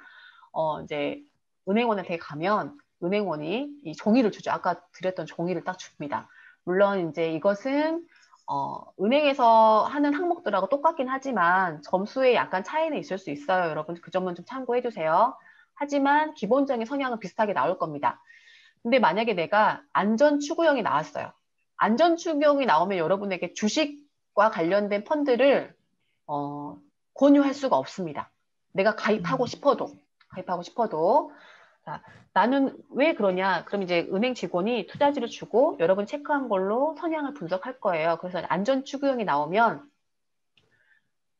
이제 은행원한테 가면 은행원이 이 종이를 주죠. 아까 드렸던 종이를 딱 줍니다. 물론 이제 이것은 은행에서 하는 항목들하고 똑같긴 하지만 점수에 약간 차이는 있을 수 있어요. 여러분 그 점은 좀 참고해 주세요. 하지만 기본적인 성향은 비슷하게 나올 겁니다. 근데 만약에 내가 안전추구형이 나왔어요. 안전추구형이 나오면 여러분에게 주식과 관련된 펀드를 권유할 수가 없습니다. 내가 가입하고 싶어도. 자, 나는 왜 그러냐? 그럼 이제 은행 직원이 투자지를 주고 여러분 체크한 걸로 성향을 분석할 거예요. 그래서 안전추구형이 나오면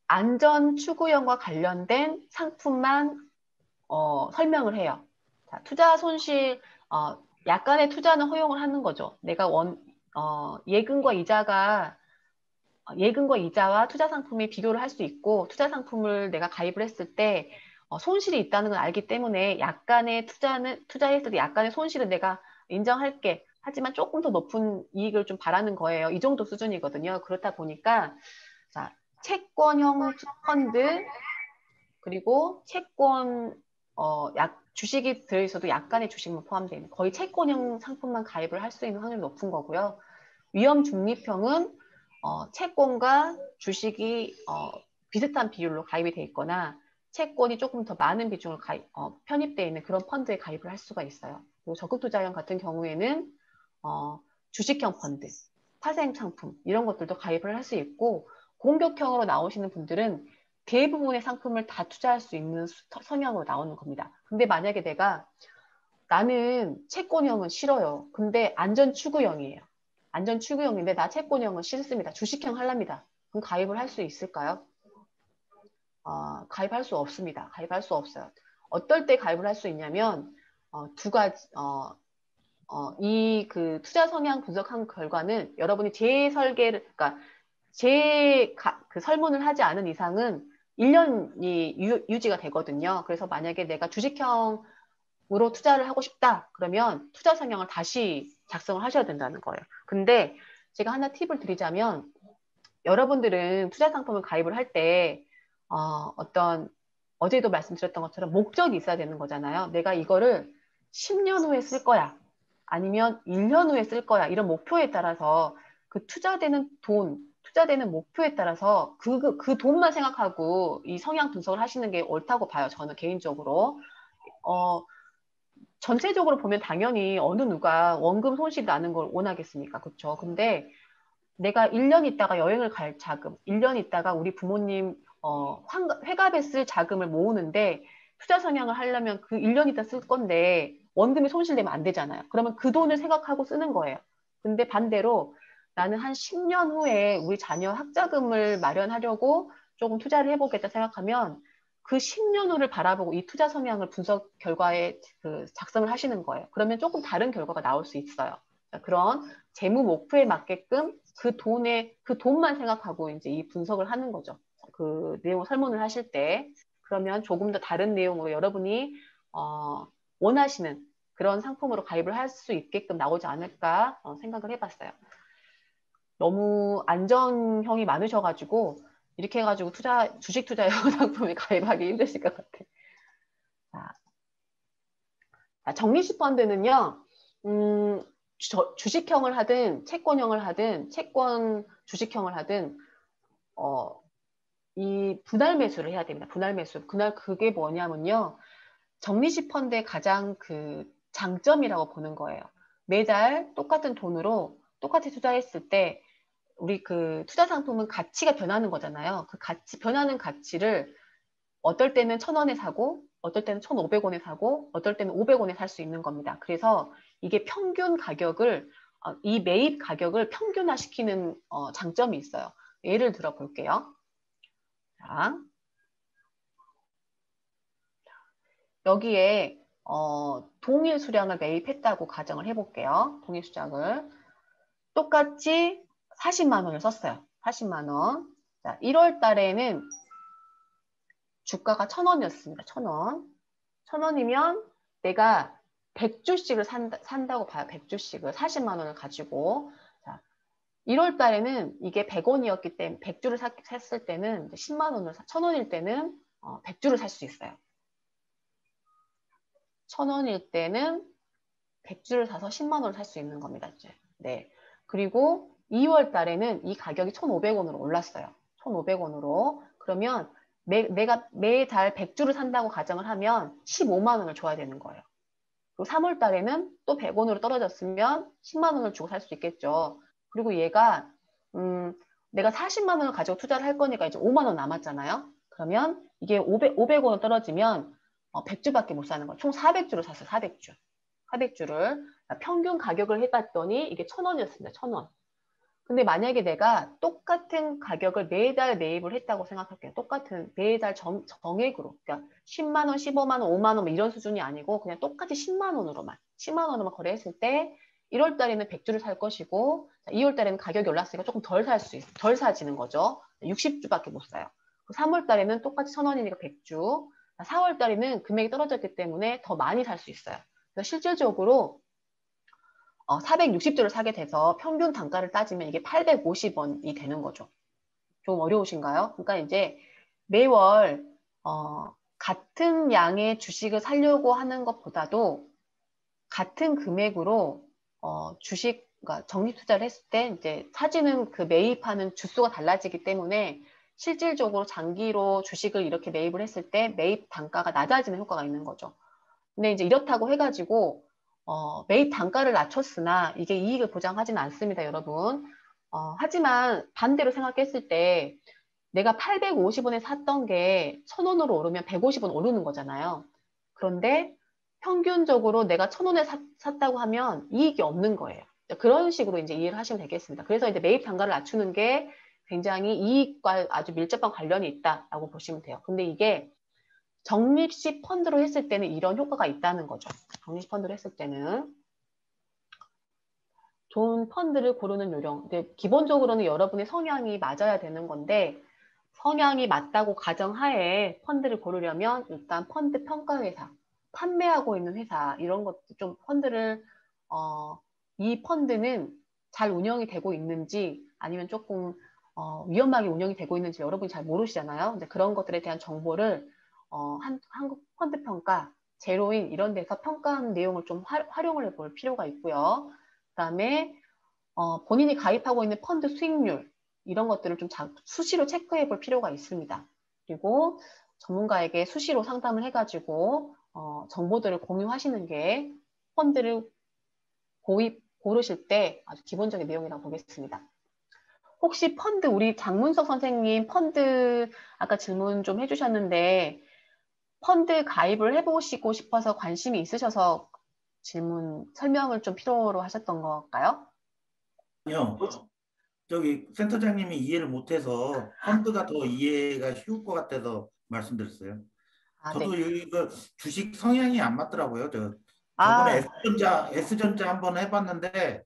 안전추구형과 관련된 상품만 설명을 해요. 자, 투자 손실, 약간의 투자는 허용을 하는 거죠. 내가 예금과 이자와 투자 상품이 비교를 할 수 있고 투자 상품을 내가 가입을 했을 때 손실이 있다는 걸 알기 때문에 약간의 투자했을 때 약간의 손실은 내가 인정할게. 하지만 조금 더 높은 이익을 좀 바라는 거예요. 이 정도 수준이거든요. 그렇다 보니까 자, 채권형 펀드 그리고 채권 주식이 들어있어도 약간의 주식만 포함되어 있는 거의 채권형 상품만 가입을 할 수 있는 확률이 높은 거고요. 위험 중립형은 채권과 주식이 비슷한 비율로 가입이 돼 있거나 채권이 조금 더 많은 비중을 편입되어 있는 그런 펀드에 가입을 할 수가 있어요. 그리고 적극투자형 같은 경우에는 주식형 펀드, 파생 상품 이런 것들도 가입을 할 수 있고 공격형으로 나오시는 분들은 대부분의 상품을 다 투자할 수 있는 성향으로 나오는 겁니다. 근데 만약에 나는 채권형은 싫어요. 근데 안전추구형이에요. 안전추구형인데 나 채권형은 싫습니다. 주식형 하랍니다. 그럼 가입을 할 수 있을까요? 가입할 수 없습니다. 가입할 수 없어요. 어떨 때 가입을 할 수 있냐면 두 가지 이 그 투자 성향 분석한 결과는 여러분이 그러니까 그 설문을 하지 않은 이상은 1년이 유지가 되거든요. 그래서 만약에 내가 주식형으로 투자를 하고 싶다 그러면 투자 성향을 다시 작성을 하셔야 된다는 거예요. 근데 제가 하나 팁을 드리자면 여러분들은 투자 상품을 가입을 할 때 어제도 말씀드렸던 것처럼 목적이 있어야 되는 거잖아요. 내가 이거를 10년 후에 쓸 거야. 아니면 1년 후에 쓸 거야. 이런 목표에 따라서 그 투자되는 돈, 투자되는 목표에 따라서 그 돈만 생각하고 이 성향 분석을 하시는 게 옳다고 봐요. 저는 개인적으로. 전체적으로 보면 당연히 어느 누가 원금 손실 나는 걸 원하겠습니까? 그렇죠? 근데 내가 1년 있다가 여행을 갈 자금, 1년 있다가 우리 부모님 회갑에 쓸 자금을 모으는데 투자 성향을 하려면 그 1년 있다 쓸 건데 원금이 손실되면 안 되잖아요. 그러면 그 돈을 생각하고 쓰는 거예요. 근데 반대로 나는 한 10년 후에 우리 자녀 학자금을 마련하려고 조금 투자를 해보겠다 생각하면 그 10년 후를 바라보고 이 투자 성향을 분석 결과에 작성을 하시는 거예요. 그러면 조금 다른 결과가 나올 수 있어요. 그런 재무 목표에 맞게끔 그 돈만 생각하고 이제 이 분석을 하는 거죠. 그 내용 설문을 하실 때. 그러면 조금 더 다른 내용으로 여러분이 원하시는 그런 상품으로 가입을 할 수 있게끔 나오지 않을까 생각을 해봤어요. 너무 안전형이 많으셔가지고 이렇게 해가지고 주식 투자 상품에 가입하기 힘드실 것 같아요. 자, 적립식 펀드는요, 주식형을 하든 채권형을 하든 채권 주식형을 하든 이 분할 매수를 해야 됩니다. 분할 매수. 그게 뭐냐면요. 적립식 펀드의 가장 그 장점이라고 보는 거예요. 매달 똑같은 돈으로 똑같이 투자했을 때 우리 그 투자 상품은 가치가 변하는 거잖아요. 그 변하는 가치를 어떨 때는 1,000원에 사고 어떨 때는 1,500원에 사고 어떨 때는 500원에 살 수 있는 겁니다. 그래서 이게 평균 가격을 이 매입 가격을 평균화시키는 장점이 있어요. 예를 들어 볼게요. 자, 여기에 동일 수량을 매입했다고 가정을 해볼게요. 동일 수량을 똑같이 40만 원을 썼어요. 40만 원. 자, 1월 달에는 주가가 1,000원이었습니다. 1,000원. 1,000원이면 내가 100주씩을 산다고 봐요. 100주씩을 40만 원을 가지고. 자, 1월 달에는 이게 100원이었기 때문에 100주를 샀을 때는 10만 원을 1,000원일 때는 100주를 살 수 있어요. 1,000원일 때는 100주를 사서 10만 원을 살 수 있는 겁니다. 이제. 네. 그리고 2월 달에는 이 가격이 1,500원으로 올랐어요. 1,500원으로. 그러면 내가 매달 100주를 산다고 가정을 하면 15만 원을 줘야 되는 거예요. 그리고 3월 달에는 또 100원으로 떨어졌으면 10만 원을 주고 살 수 있겠죠. 그리고 얘가 내가 40만 원을 가지고 투자를 할 거니까 이제 5만 원 남았잖아요. 그러면 이게 500원으로 떨어지면 100주밖에 못 사는 거예요. 총 400주를 샀어요. 400주. 400주를 평균 가격을 해봤더니 이게 1,000원이었습니다. 1,000원. 근데 만약에 내가 똑같은 가격을 매달 매입을 했다고 생각할게요. 똑같은 매달 정액으로. 그러니까 10만 원, 15만 원, 5만 원 이런 수준이 아니고 그냥 똑같이 10만 원으로만. 10만 원으로만 거래했을 때 1월 달에는 100주를 살 것이고 2월 달에는 가격이 올랐으니까 조금 덜 사지는 거죠. 60주밖에 못 사요. 3월 달에는 똑같이 1,000원이니까 100주. 4월 달에는 금액이 떨어졌기 때문에 더 많이 살 수 있어요. 그래서 실질적으로 460주를 사게 돼서 평균 단가를 따지면 이게 850원이 되는 거죠. 좀 어려우신가요? 그러니까 이제 매월 같은 양의 주식을 사려고 하는 것보다도 같은 금액으로 그러니까 적립 투자를 했을 때 이제 사지는 그 매입하는 주수가 달라지기 때문에 실질적으로 장기로 주식을 이렇게 매입을 했을 때 매입 단가가 낮아지는 효과가 있는 거죠. 근데 이제 이렇다고 해가지고 매입 단가를 낮췄으나 이게 이익을 보장하지는 않습니다, 여러분. 하지만 반대로 생각했을 때 내가 850원에 샀던 게 1,000원으로 오르면 150원 오르는 거잖아요. 그런데 평균적으로 내가 1,000원에 샀다고 하면 이익이 없는 거예요. 그런 식으로 이제 이해를 하시면 되겠습니다. 그래서 이제 매입 단가를 낮추는 게 굉장히 이익과 아주 밀접한 관련이 있다라고 보시면 돼요. 근데 이게 적립식 펀드로 했을 때는 이런 효과가 있다는 거죠. 적립식 펀드로 했을 때는. 좋은 펀드를 고르는 요령. 근데 기본적으로는 여러분의 성향이 맞아야 되는 건데 성향이 맞다고 가정하에 펀드를 고르려면 일단 펀드 평가회사, 판매하고 있는 회사 이런 것도 좀 펀드를 이 펀드는 잘 운영이 되고 있는지 아니면 조금 위험하게 운영이 되고 있는지 여러분이 잘 모르시잖아요. 근데 그런 것들에 대한 정보를 한국 펀드 평가 제로인 이런 데서 평가하는 내용을 좀 활용을 해볼 필요가 있고요. 그다음에 본인이 가입하고 있는 펀드 수익률 이런 것들을 좀 수시로 체크해 볼 필요가 있습니다. 그리고 전문가에게 수시로 상담을 해가지고 정보들을 공유하시는 게 펀드를 고르실 때 아주 기본적인 내용이라고 보겠습니다. 혹시 펀드 우리 장문석 선생님 펀드 아까 질문 좀 해주셨는데 펀드 가입을 해보시고 싶어서 관심이 있으셔서 설명을 좀 필요로 하셨던 걸까요? 아니요. 저기 센터장님이 이해를 못해서 펀드가 더 이해가 쉬울 것 같아서 말씀드렸어요. 저도 네. 이거 주식 성향이 안 맞더라고요. 저번에 S전자 한번 해봤는데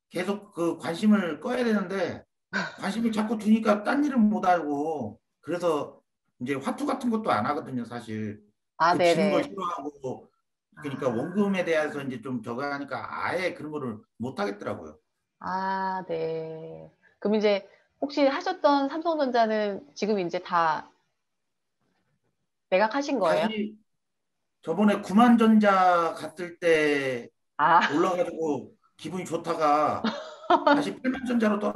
계속 그 관심을 꺼야 되는데 관심을 자꾸 두니까 딴 일은 못 알고 그래서 이제 화투 같은 것도 안 하거든요, 사실. 그 지는 걸 네네. 싫어하고 그러니까 원금에 대해서 이제 좀 저거 하니까 아예 그런 거를 못 하겠더라고요. 네. 그럼 이제 혹시 하셨던 삼성전자는 지금 이제 다 매각하신 거예요? 다시 저번에 구만전자 갔을 때 아, 올라가지고 기분이 좋다가 다시 8만전자로 떨어.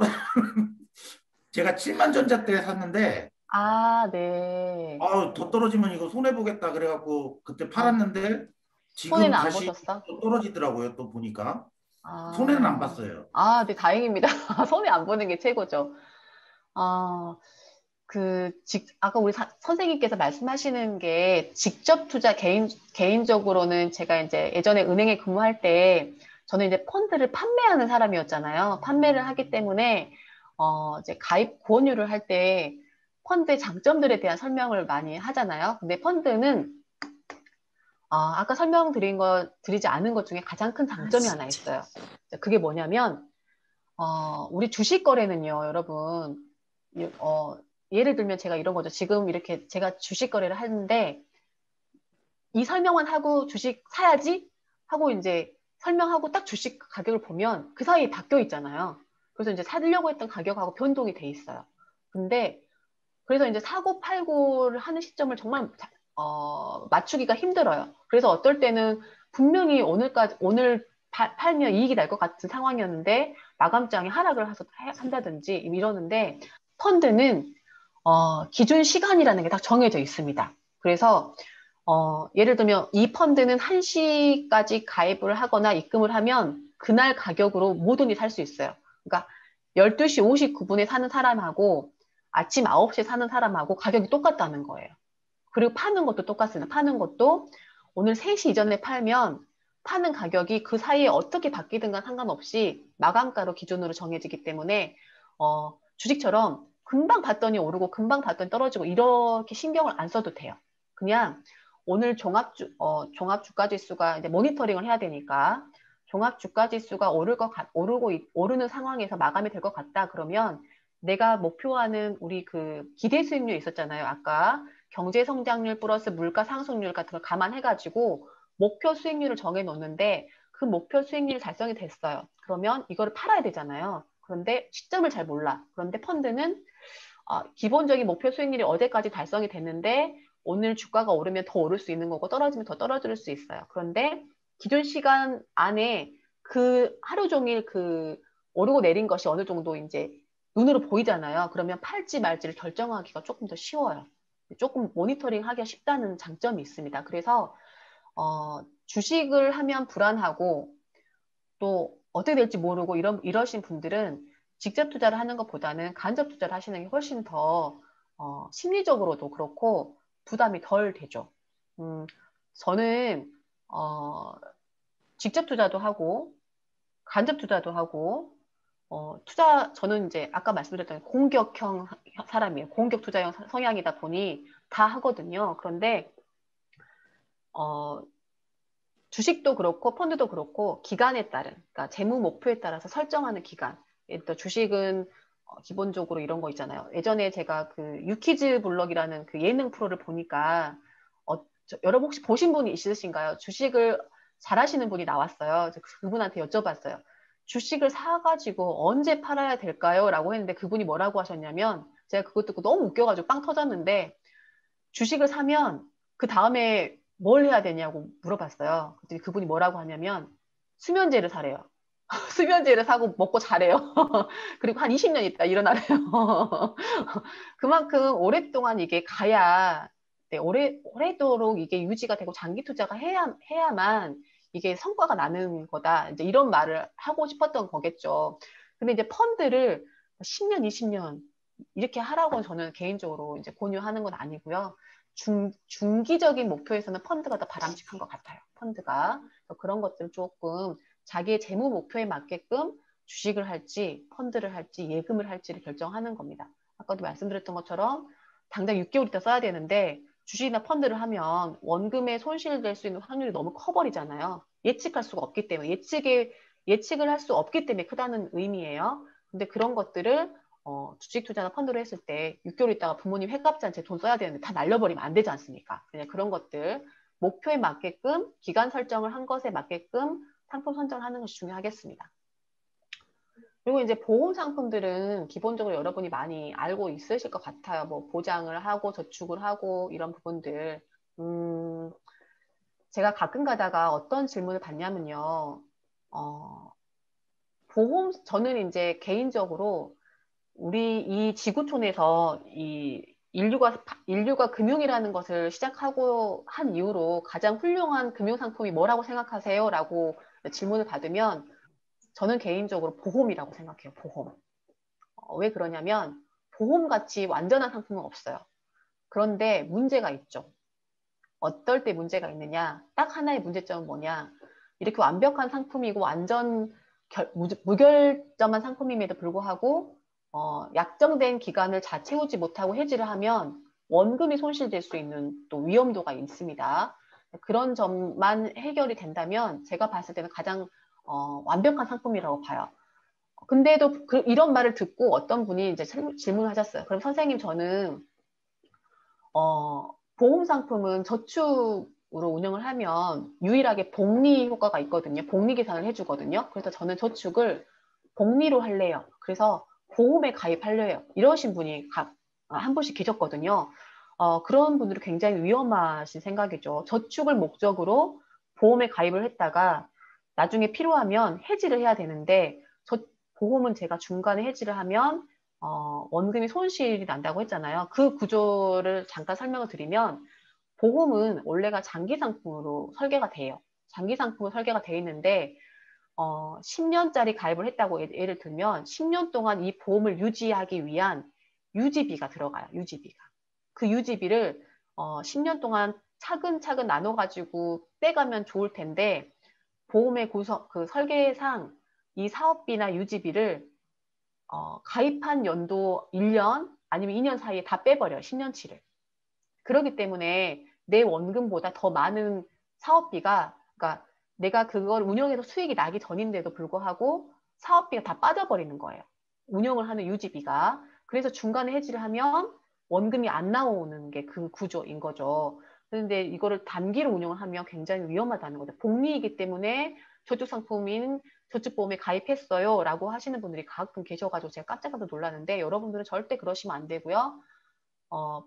제가 7만전자 때 샀는데 네. 더 떨어지면 이거 손해 보겠다 그래갖고 그때 아, 팔았는데 지금 손해는 안 다시 보셨어? 또 떨어지더라고요. 또 보니까 손해는 안 아, 봤어요. 네, 다행입니다. 손해 안 보는 게 최고죠. 아, 아까 우리 선생님께서 말씀하시는 게 직접 투자 개인적으로는 제가 이제 예전에 은행에 근무할 때 저는 이제 펀드를 판매하는 사람이었잖아요. 판매를 하기 때문에, 이제 가입 구원료를 할 때 펀드의 장점들에 대한 설명을 많이 하잖아요. 근데 펀드는, 아까 드리지 않은 것 중에 가장 큰 장점이 하나 있어요. 그게 뭐냐면, 우리 주식 거래는요, 여러분, 예를 들면 제가 이런 거죠. 지금 이렇게 제가 주식 거래를 하는데 이 설명만 하고 주식 사야지 하고 이제 설명하고 딱 주식 가격을 보면 그 사이에 바뀌어 있잖아요. 그래서 이제 사려고 했던 가격하고 변동이 돼 있어요. 근데 그래서 이제 사고 팔고를 하는 시점을 정말 맞추기가 힘들어요. 그래서 어떨 때는 분명히 오늘 팔면 이익이 날 것 같은 상황이었는데 마감장에 하락을 한다든지 이러는데 펀드는 기준 시간이라는 게 딱 정해져 있습니다. 그래서 예를 들면 이 펀드는 1시까지 가입을 하거나 입금을 하면 그날 가격으로 뭐든지 살 수 있어요. 그러니까 12시 59분에 사는 사람하고 아침 9시에 사는 사람하고 가격이 똑같다는 거예요. 그리고 파는 것도 똑같습니다. 파는 것도 오늘 3시 이전에 팔면 파는 가격이 그 사이에 어떻게 바뀌든가 상관없이 마감가로 기준으로 정해지기 때문에 주식처럼 금방 봤더니 오르고 금방 봤더니 떨어지고 이렇게 신경을 안 써도 돼요. 그냥 오늘 종합주가지수가 이제 모니터링을 해야 되니까 종합주가지수가 오르는 상황에서 마감이 될 것 같다. 그러면 내가 목표하는 우리 그 기대 수익률 있었잖아요. 아까 경제 성장률 플러스 물가 상승률 같은 걸 감안해가지고 목표 수익률을 정해 놓는데 그 목표 수익률이 달성이 됐어요. 그러면 이거를 팔아야 되잖아요. 그런데 시점을 잘 몰라. 그런데 펀드는 기본적인 목표 수익률이 어제까지 달성이 됐는데 오늘 주가가 오르면 더 오를 수 있는 거고 떨어지면 더 떨어질 수 있어요. 그런데 기존 시간 안에 그 하루 종일 그 오르고 내린 것이 어느 정도 이제 눈으로 보이잖아요. 그러면 팔지 말지를 결정하기가 조금 더 쉬워요. 조금 모니터링 하기가 쉽다는 장점이 있습니다. 그래서 주식을 하면 불안하고 또 어떻게 될지 모르고 이러신 분들은 직접 투자를 하는 것보다는 간접 투자를 하시는 게 훨씬 더 심리적으로도 그렇고 부담이 덜 되죠. 저는 직접 투자도 하고 간접 투자도 하고 저는 이제 아까 말씀드렸던 공격형 사람이에요. 공격 투자형 성향이다 보니 다 하거든요. 그런데 주식도 그렇고 펀드도 그렇고 기간에 따른, 그러니까 재무 목표에 따라서 설정하는 기간. 또 주식은 기본적으로 이런 거 있잖아요. 예전에 제가 그 유키즈 블럭이라는 그 예능 프로를 보니까 여러분 혹시 보신 분이 있으신가요? 주식을 잘하시는 분이 나왔어요. 그분한테 여쭤봤어요. 주식을 사가지고 언제 팔아야 될까요? 라고 했는데 그분이 뭐라고 하셨냐면 제가 그거 듣고 너무 웃겨가지고 빵 터졌는데 주식을 사면 그 다음에 뭘 해야 되냐고 물어봤어요. 그랬더니 그분이 뭐라고 하냐면 수면제를 사래요. 수면제를 사고 먹고 자래요. 그리고 한 20년 있다 일어나래요. 그만큼 오랫동안 이게 가야, 네, 오래도록 이게 유지가 되고 장기 투자가 해야만 이게 성과가 나는 거다. 이제 이런 말을 하고 싶었던 거겠죠. 근데 이제 펀드를 10년, 20년 이렇게 하라고 저는 개인적으로 이제 권유하는 건 아니고요. 중기적인 목표에서는 펀드가 더 바람직한 것 같아요. 펀드가. 그런 것들 조금 자기의 재무 목표에 맞게끔 주식을 할지, 펀드를 할지, 예금을 할지를 결정하는 겁니다. 아까도 말씀드렸던 것처럼 당장 6개월 있다 써야 되는데 주식이나 펀드를 하면 원금에 손실될 수 있는 확률이 너무 커버리잖아요. 예측할 수가 없기 때문에 예측을 할 수 없기 때문에 크다는 의미예요. 근데 그런 것들을 주식 투자나 펀드로 했을 때 6개월 있다가 부모님 회갑잔치 돈 써야 되는데 다 날려버리면 안 되지 않습니까? 그냥 그런 것들 목표에 맞게끔 기간 설정을 한 것에 맞게끔 상품 선정을 하는 것이 중요하겠습니다. 그리고 이제 보험 상품들은 기본적으로 여러분이 많이 알고 있으실 것 같아요. 뭐 보장을 하고 저축을 하고 이런 부분들. 제가 가끔 가다가 어떤 질문을 받냐면요. 저는 이제 개인적으로 우리 이 지구촌에서 이 인류가 금융이라는 것을 시작하고 한 이후로 가장 훌륭한 금융 상품이 뭐라고 생각하세요? 라고 질문을 받으면 저는 개인적으로 보험이라고 생각해요. 보험. 왜 그러냐면 보험같이 완전한 상품은 없어요. 그런데 문제가 있죠. 어떨 때 문제가 있느냐? 딱 하나의 문제점은 뭐냐? 이렇게 완벽한 상품이고 완전 무결점한 상품임에도 불구하고 약정된 기간을 다 채우지 못하고 해지를 하면 원금이 손실될 수 있는 또 위험도가 있습니다. 그런 점만 해결이 된다면 제가 봤을 때는 가장 완벽한 상품이라고 봐요. 근데도 이런 말을 듣고 어떤 분이 이제 질문을 하셨어요. 그럼 선생님 저는 보험 상품은 저축으로 운영을 하면 유일하게 복리 효과가 있거든요. 복리 계산을 해주거든요. 그래서 저는 저축을 복리로 할래요. 그래서 보험에 가입하려요. 이러신 분이 한 분씩 계셨거든요. 그런 분들은 굉장히 위험하신 생각이죠. 저축을 목적으로 보험에 가입을 했다가 나중에 필요하면 해지를 해야 되는데 보험은 제가 중간에 해지를 하면 원금이 손실이 난다고 했잖아요. 그 구조를 잠깐 설명을 드리면 보험은 원래가 장기 상품으로 설계가 돼요. 장기 상품으로 설계가 돼 있는데 10년짜리 가입을 했다고 예를 들면 10년 동안 이 보험을 유지하기 위한 유지비가 들어가요. 유지비가. 그 유지비를 10년 동안 차근차근 나눠가지고 떼가면 좋을 텐데 보험의 그 설계상 이 사업비나 유지비를 가입한 연도 1년 아니면 2년 사이에 다 빼버려요. 10년치를. 그렇기 때문에 내 원금보다 더 많은 사업비가, 그러니까 내가 그걸 운영해서 수익이 나기 전인데도 불구하고 사업비가 다 빠져버리는 거예요. 운영을 하는 유지비가. 그래서 중간에 해지를 하면 원금이 안 나오는 게 그 구조인 거죠. 그런데 이거를 단기로 운영을 하면 굉장히 위험하다는 거죠. 복리이기 때문에 저축상품인 저축보험에 가입했어요 라고 하시는 분들이 가끔 계셔가지고 제가 깜짝깜짝 놀랐는데 여러분들은 절대 그러시면 안 되고요.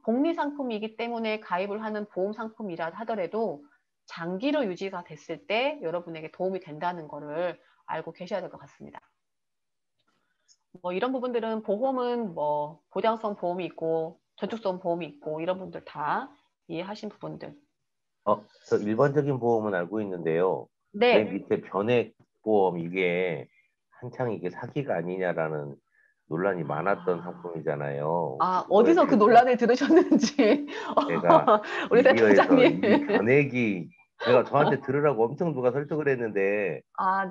복리 상품이기 때문에 가입을 하는 보험 상품이라 하더라도 장기로 유지가 됐을 때 여러분에게 도움이 된다는 거를 알고 계셔야 될 것 같습니다. 뭐 이런 부분들은 보험은 뭐 보장성 보험이 있고 저축성 보험이 있고 이런 분들 다 이해하신 부분들. 저 일반적인 보험은 알고 있는데요. 네. 맨 밑에 변액 보험 이게 한창 이게 사기가 아니냐라는 논란이 많았던 상품이잖아요. 어디서 그 논란을 들으셨는지. 제가 우리 미디어에서 센터장님. 이 변액이 제가 저한테 들으라고 엄청 누가 설득을 했는데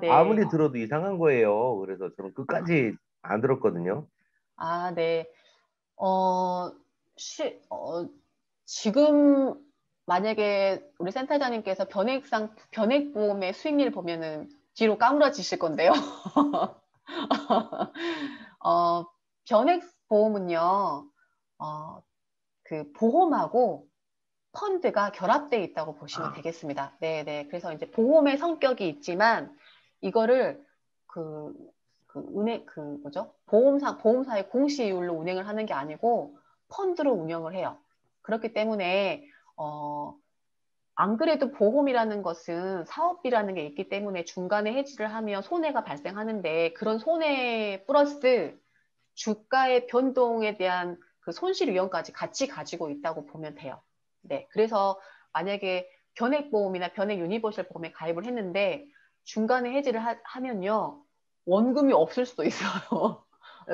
네. 아무리 들어도 이상한 거예요. 그래서 저는 끝까지 안 들었거든요. 네. 지금 만약에 우리 센터장님께서 변액보험의 수익률 보면은 뒤로 까무러지실 건데요. 변액보험은요, 그 보험하고 펀드가 결합되어 있다고 보시면 되겠습니다. 네네. 그래서 이제 보험의 성격이 있지만 이거를 보험사의 공시이율로 운행을 하는 게 아니고 펀드로 운영을 해요. 그렇기 때문에 안 그래도 보험이라는 것은 사업비라는 게 있기 때문에 중간에 해지를 하면 손해가 발생하는데 그런 손해 플러스 주가의 변동에 대한 그 손실 위험까지 같이 가지고 있다고 보면 돼요. 네, 그래서 만약에 변액보험이나 변액 유니버셜 보험에 가입을 했는데 중간에 해지를 하면요 원금이 없을 수도 있어요.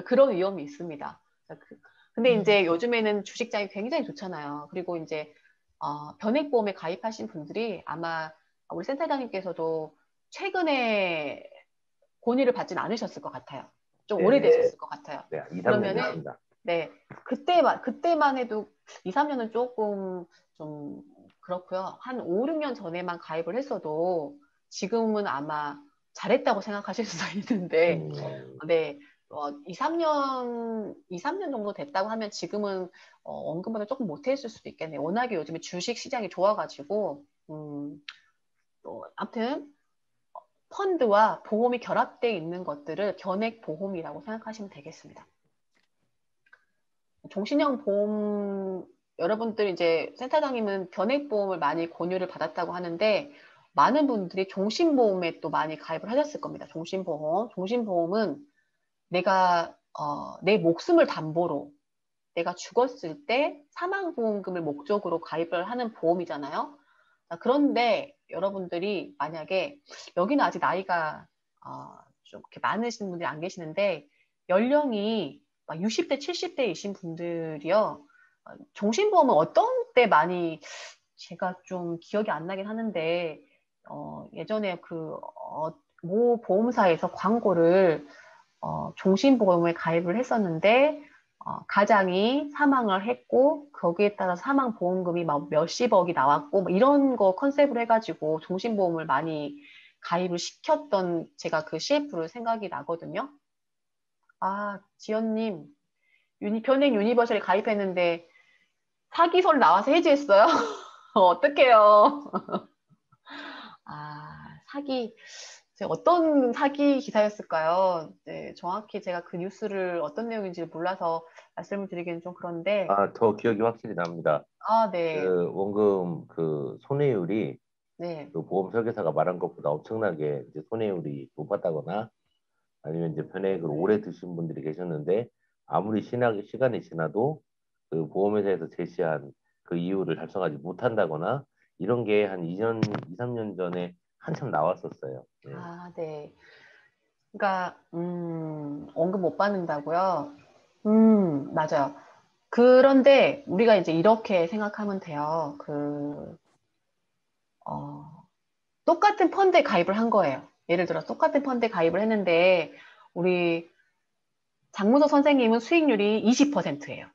그런 위험이 있습니다. 근데 이제 요즘에는 주식장이 굉장히 좋잖아요. 그리고 이제 변액보험에 가입하신 분들이 아마 우리 센터장님께서도 최근에 권유를 받진 않으셨을 것 같아요. 좀 네, 오래되셨을 것 같아요. 네, 2, 3년 그러면은 됐습니다. 네, 그때만 해도 2, 3년은 조금 좀 그렇고요. 한 5, 6년 전에만 가입을 했어도 지금은 아마 잘했다고 생각하실 수 있는데 네, 2, 3년 정도 됐다고 하면 지금은 원금보다 조금 못했을 수도 있겠네요. 워낙에 요즘에 주식 시장이 좋아가지고 아무튼 펀드와 보험이 결합되어 있는 것들을 변액 보험이라고 생각하시면 되겠습니다. 종신형 보험 여러분들 이제 센터장님은 변액 보험을 많이 권유를 받았다고 하는데 많은 분들이 종신보험에 또 많이 가입을 하셨을 겁니다. 종신보험은 내가 내 목숨을 담보로 내가 죽었을 때 사망보험금을 목적으로 가입을 하는 보험이잖아요. 그런데 여러분들이 만약에 여기는 아직 나이가 좀 이렇게 많으신 분들이 안 계시는데 연령이 막 60대, 70대이신 분들이요. 종신보험은 어떤 때 많이 제가 좀 기억이 안 나긴 하는데 예전에 모 보험사에서 광고를 종신보험에 가입을 했었는데 가장이 사망을 했고 거기에 따라 사망보험금이 막 몇십억이 나왔고 뭐 이런 거 컨셉으로 해가지고 종신보험을 많이 가입을 시켰던 제가 그 CF를 생각이 나거든요. 지연님 변액 유니버셜에 가입했는데 사기설 나와서 해지했어요? 어떡해요. 어떤 사기 기사였을까요? 네, 정확히 제가 그 뉴스를 어떤 내용인지 몰라서 말씀을 드리기는 좀 그런데. 저 기억이 확실히 납니다. 네. 그 원금 그 손해율이 네. 그 보험 설계사가 말한 것보다 엄청나게 이제 손해율이 높았다거나 아니면 이제 변액을 오래 드신 분들이 계셨는데 아무리 시간이 지나도 그 보험회사에서 제시한 그 이유를 달성하지 못한다거나 이런 게 한 2년, 2, 3년 전에 한참 나왔었어요. 네. 네. 그러니까 원금 못 받는다고요? 맞아요. 그런데 우리가 이제 이렇게 생각하면 돼요. 똑같은 펀드에 가입을 한 거예요. 예를 들어 똑같은 펀드에 가입을 했는데 우리 장문서 선생님은 수익률이 20%예요.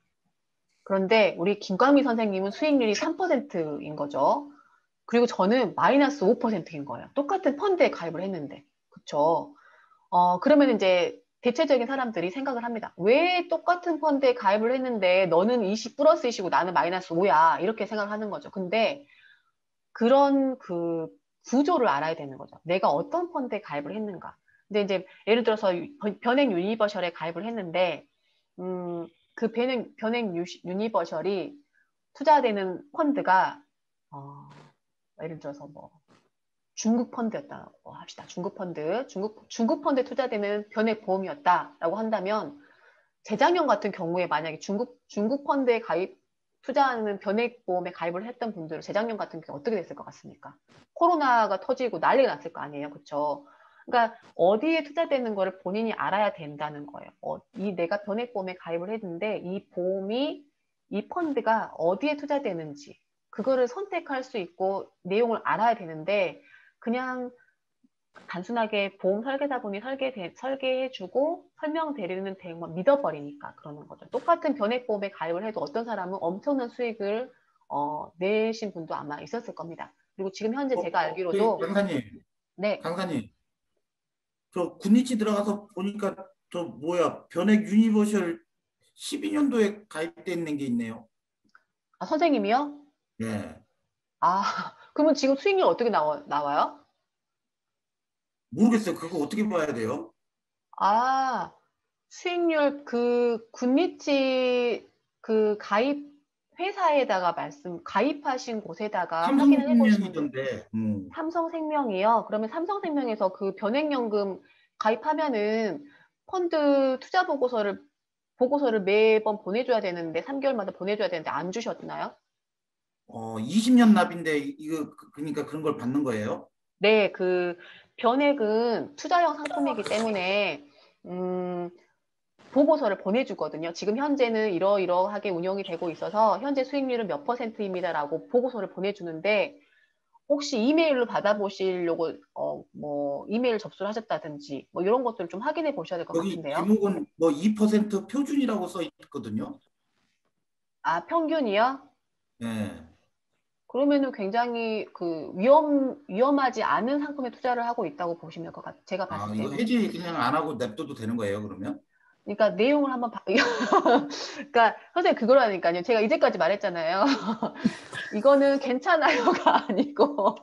그런데 우리 김광미 선생님은 수익률이 3%인 거죠. 그리고 저는 마이너스 5%인 거예요. 똑같은 펀드에 가입을 했는데. 그쵸? 그러면 이제 대체적인 사람들이 생각을 합니다. 왜 똑같은 펀드에 가입을 했는데 너는 20 플러스이시고 나는 마이너스 5야. 이렇게 생각을 하는 거죠. 근데 그런 그 구조를 알아야 되는 거죠. 내가 어떤 펀드에 가입을 했는가. 근데 이제 예를 들어서 변액 유니버셜에 가입을 했는데 그 변액 유니버셜이 투자되는 펀드가 예를 들어서 뭐 중국 펀드였다고 합시다. 중국 펀드에 투자되는 변액 보험이었다라고 한다면 재작년 같은 경우에 만약에 중국 펀드에 투자하는 변액 보험에 가입을 했던 분들은 재작년 같은 경우 어떻게 됐을 것 같습니까? 코로나가 터지고 난리가 났을 거 아니에요. 그렇죠? 그러니까 어디에 투자되는 거를 본인이 알아야 된다는 거예요. 내가 변액 보험에 가입을 했는데 이 펀드가 어디에 투자되는지 그거를 선택할 수 있고 내용을 알아야 되는데 그냥 단순하게 보험 설계사분이 설계해주고 설명드리는 대응만 믿어버리니까 그러는 거죠. 똑같은 변액보험에 가입을 해도 어떤 사람은 엄청난 수익을 내신 분도 아마 있었을 겁니다. 그리고 지금 현재 제가 알기로도 강사님, 네. 강사님, 저 군니치 들어가서 보니까 저 뭐야 변액 유니버셜 12년도에 가입돼 있는 게 있네요. 선생님이요? 네. 그러면 지금 수익률 어떻게 나와요? 모르겠어요. 그거 어떻게 봐야 돼요? 수익률 군니치 가입 회사에다가 가입하신 곳에다가 확인을 해보시면 돼요. 삼성생명이던데. 삼성생명이요? 그러면 삼성생명에서 그 변액연금 가입하면은 펀드 투자 보고서를 매번 보내줘야 되는데 3개월마다 보내줘야 되는데 안 주셨나요? 20년 납인데 이거 그러니까 그런 걸 받는 거예요? 네, 그 변액은 투자형 상품이기 때문에 보고서를 보내주거든요. 지금 현재는 이러이러하게 운영이 되고 있어서 현재 수익률은 몇 %입니다라고 보고서를 보내주는데 혹시 이메일로 받아보시려고 뭐 이메일 접수를 하셨다든지 뭐 이런 것들을 좀 확인해 보셔야 될 것 여기 같은데요. 제목은 뭐 2% 표준이라고 써 있거든요. 아, 평균이요? 네. 그러면은 굉장히 그 위험하지 않은 상품에 투자를 하고 있다고 보시면 될 것 같아요. 제가 봤을 이거 때는. 해지 그냥 안 하고 냅둬도 되는 거예요, 그러면? 그러니까 내용을 한번 그러니까 선생님 그거라니까요. 제가 이제까지 말했잖아요. 이거는 괜찮아요가 아니고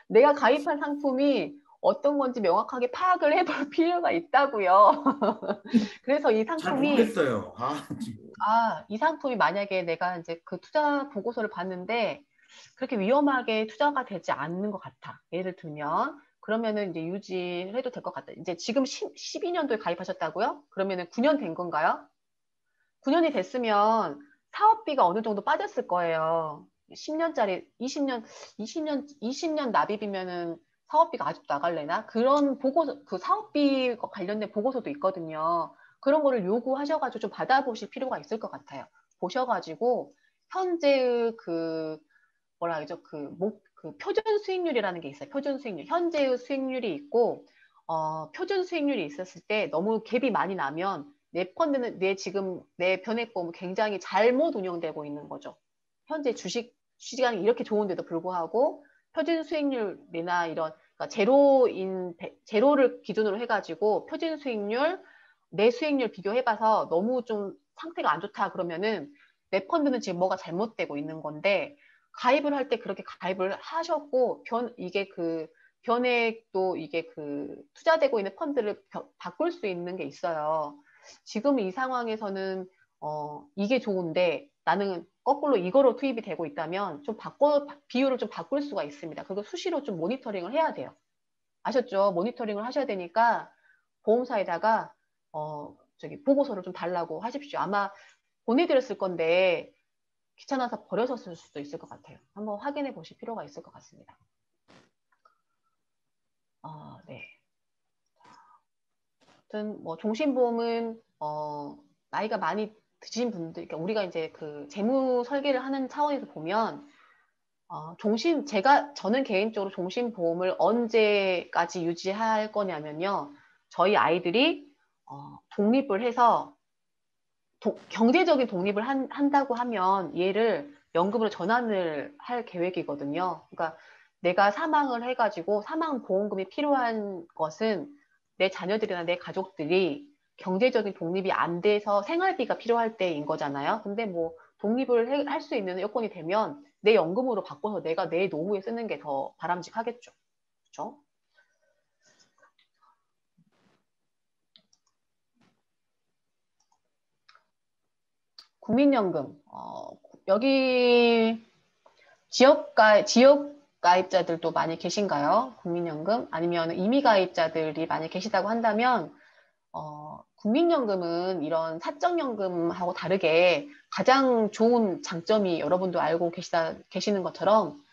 내가 가입한 상품이 어떤 건지 명확하게 파악을 해볼 필요가 있다고요. 그래서 이 잘 상품이 모르겠어요. 이 상품이 만약에 내가 이제 그 투자 보고서를 봤는데 그렇게 위험하게 투자가 되지 않는 것 같아. 예를 들면 그러면은 이제 유지를 해도 될 것 같다. 이제 지금 12년도에 가입하셨다고요? 그러면은 9년 된 건가요? 9년이 됐으면 사업비가 어느 정도 빠졌을 거예요. 10년짜리 20년 납입이면은 사업비가 아직도 나갈래나? 그런 보고서, 그 사업비 관련된 보고서도 있거든요. 그런 거를 요구하셔가지고 좀 받아보실 필요가 있을 것 같아요. 보셔가지고 현재의 그 뭐라 그러죠? 그 표준 수익률이라는 게 있어요. 표준 수익률. 현재의 수익률이 있고 표준 수익률이 있었을 때 너무 갭이 많이 나면 내 펀드는 지금 내 변액보험은 굉장히 잘못 운영되고 있는 거죠. 현재 시장이 이렇게 좋은데도 불구하고 표준 수익률이나 이런 그러니까 제로를 기준으로 해가지고 표준 수익률, 내 수익률 비교해봐서 너무 좀 상태가 안 좋다 그러면은 내 펀드는 지금 뭐가 잘못되고 있는 건데 가입을 할 때 그렇게 가입을 하셨고 이게 그 변액도 이게 그 투자되고 있는 펀드를 바꿀 수 있는 게 있어요. 지금 이 상황에서는 이게 좋은데 나는 거꾸로 이거로 투입이 되고 있다면 좀 비율을 좀 바꿀 수가 있습니다. 그거 수시로 좀 모니터링을 해야 돼요. 아셨죠? 모니터링을 하셔야 되니까 보험사에다가 보고서를 좀 달라고 하십시오. 아마 보내드렸을 건데 귀찮아서 버려졌을 수도 있을 것 같아요. 한번 확인해 보실 필요가 있을 것 같습니다. 네. 아무튼 뭐 종신보험은 나이가 많이 드신 분들, 그러니까 우리가 이제 그 재무 설계를 하는 차원에서 보면 저는 개인적으로 종신보험을 언제까지 유지할 거냐면요. 저희 아이들이 독립을 해서 경제적인 독립을 한다고 하면 얘를 연금으로 전환을 할 계획이거든요. 그러니까 내가 사망을 해가지고 사망보험금이 필요한 것은 내 자녀들이나 내 가족들이 경제적인 독립이 안 돼서 생활비가 필요할 때인 거잖아요. 근데 뭐 독립을 할 수 있는 여건이 되면 내 연금으로 바꿔서 내가 내 노후에 쓰는 게 더 바람직하겠죠. 그렇죠? 국민연금. 여기 지역 가입자들도 많이 계신가요? 국민연금? 아니면 임의 가입자들이 많이 계시다고 한다면 국민연금은 이런 사적연금하고 다르게 가장 좋은 장점이 여러분도 알고 계시는 것처럼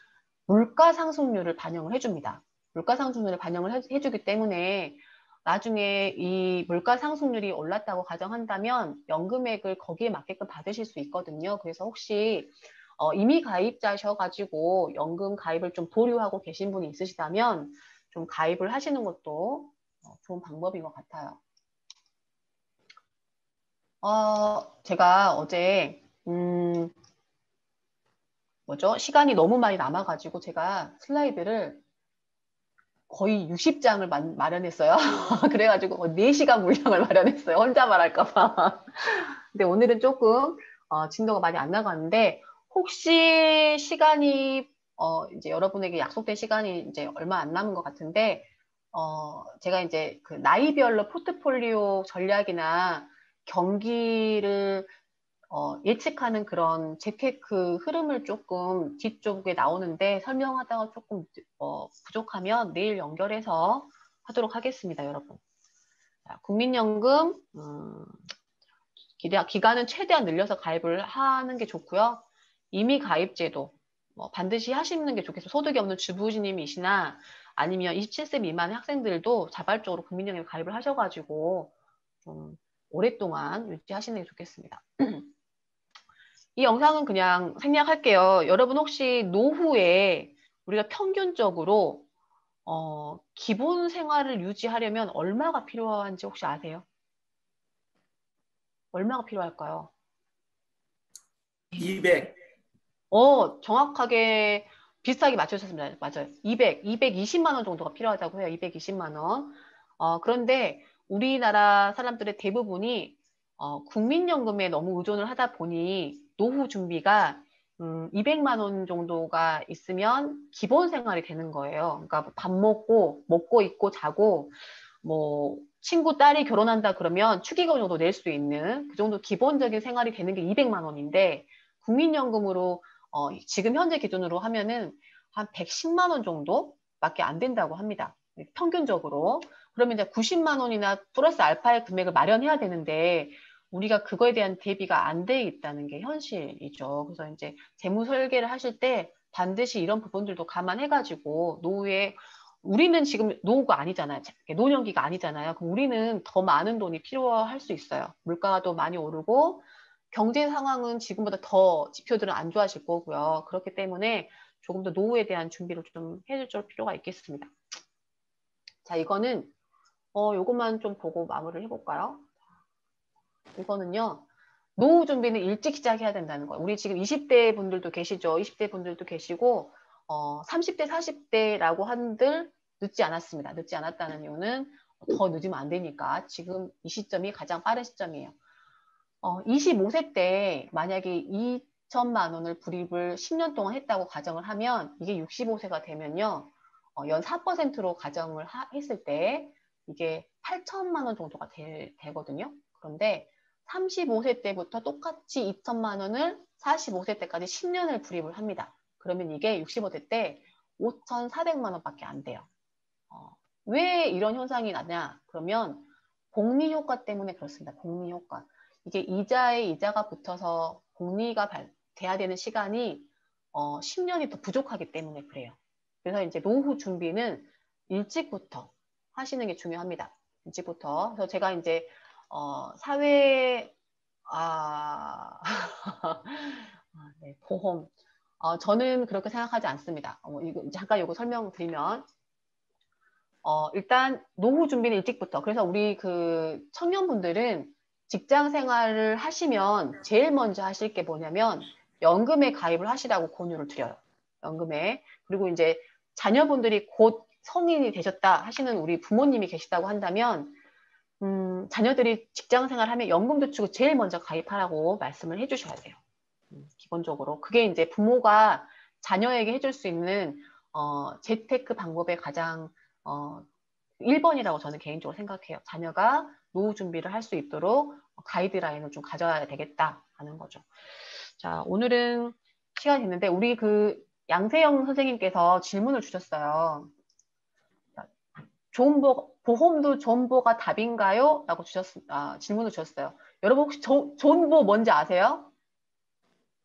물가 상승률을 반영을 해줍니다. 물가 상승률을 반영을 해주기 때문에 나중에 이 물가 상승률이 올랐다고 가정한다면 연금액을 거기에 맞게끔 받으실 수 있거든요. 그래서 혹시 이미 가입자셔가지고 연금 가입을 좀 보류하고 계신 분이 있으시다면 좀 가입을 하시는 것도 좋은 방법인 것 같아요. 제가 어제 시간이 너무 많이 남아가지고 제가 슬라이드를 거의 60장을 마련했어요. 그래가지고 4시간 분량을 마련했어요. 혼자 말할까봐. 근데 오늘은 조금 진도가 많이 안 나갔는데 혹시 시간이 이제 여러분에게 약속된 시간이 이제 얼마 안 남은 것 같은데 제가 이제 그 나이별로 포트폴리오 전략이나 경기를 예측하는 그런 재테크 흐름을 조금 뒤쪽에 나오는데 설명하다가 조금 부족하면 내일 연결해서 하도록 하겠습니다, 여러분. 자, 국민연금 기간은 최대한 늘려서 가입을 하는 게 좋고요. 이미 가입제도 반드시 하시는 게 좋겠어요. 소득이 없는 주부님이시나 아니면 27세 미만의 학생들도 자발적으로 국민연금 가입을 하셔가지고 좀 오랫동안 유지하시는 게 좋겠습니다. 이 영상은 그냥 생략할게요. 여러분 혹시 노후에 우리가 평균적으로 기본 생활을 유지하려면 얼마가 필요한지 혹시 아세요? 얼마가 필요할까요? 200. 정확하게 비슷하게 맞추셨습니다. 맞아요. 220만 원 정도가 필요하다고 해요. 220만 원. 그런데 우리나라 사람들의 대부분이 국민연금에 너무 의존을 하다 보니 노후 준비가 200만 원 정도가 있으면 기본 생활이 되는 거예요. 그러니까 밥 먹고 입고 자고 뭐 친구 딸이 결혼한다 그러면 축의금 정도 낼 수 있는 그 정도 기본적인 생활이 되는 게 200만 원인데 국민연금으로 지금 현재 기준으로 하면은 한 110만 원 정도밖에 안 된다고 합니다. 평균적으로. 그러면 이제 90만 원이나 플러스 알파의 금액을 마련해야 되는데 우리가 그거에 대한 대비가 안 돼 있다는 게 현실이죠. 그래서 이제 재무 설계를 하실 때 반드시 이런 부분들도 감안해가지고 노후에 우리는 지금 노후가 아니잖아요. 노년기가 아니잖아요. 그럼 우리는 더 많은 돈이 필요할 수 있어요. 물가가 또 많이 오르고 경제 상황은 지금보다 더 지표들은 안 좋아질 거고요. 그렇기 때문에 조금 더 노후에 대한 준비를 좀 해줄 필요가 있겠습니다. 자, 이거는 요것만 좀 보고 마무리를 해볼까요? 이거는요. 노후 준비는 일찍 시작해야 된다는 거예요. 우리 지금 20대 분들도 계시죠. 20대 분들도 계시고 30대, 40대라고 한들 늦지 않았습니다. 늦지 않았다는 이유는 더 늦으면 안 되니까 지금 이 시점이 가장 빠른 시점이에요. 25세 때 만약에 2천만 원을 불입을 10년 동안 했다고 가정을 하면 이게 65세가 되면요. 연 4%로 가정을 했을 때 이게 8천만 원 정도가 되거든요. 그런데 35세 때부터 똑같이 2천만 원을 45세 때까지 10년을 불입을 합니다. 그러면 이게 65세 때 5,400만 원밖에 안 돼요. 왜 이런 현상이 나냐? 그러면 복리 효과 때문에 그렇습니다. 복리 효과. 이게 이자에 이자가 붙어서 복리가 돼야 되는 시간이 10년이 더 부족하기 때문에 그래요. 그래서 이제 노후 준비는 일찍부터 하시는 게 중요합니다. 일찍부터. 그래서 제가 이제 사회 네, 보험 저는 그렇게 생각하지 않습니다. 이거 잠깐 이거 설명드리면 일단 노후 준비는 일찍부터. 그래서 우리 그 청년분들은 직장 생활을 하시면 제일 먼저 하실 게 뭐냐면 연금에 가입을 하시라고 권유를 드려요. 연금에. 그리고 이제 자녀분들이 곧 성인이 되셨다 하시는 우리 부모님이 계시다고 한다면 자녀들이 직장 생활하면 연금저축을 제일 먼저 가입하라고 말씀을 해주셔야 돼요. 기본적으로. 그게 이제 부모가 자녀에게 해줄 수 있는 재테크 방법의 가장 1번이라고 저는 개인적으로 생각해요. 자녀가 노후 준비를 할 수 있도록 가이드라인을 좀 가져야 되겠다 하는 거죠. 자, 오늘은 시간이 됐는데 우리 그 양세형 선생님께서 질문을 주셨어요. 보험도 존보가 답인가요? 라고 질문을 주셨어요. 여러분 혹시 존보 뭔지 아세요?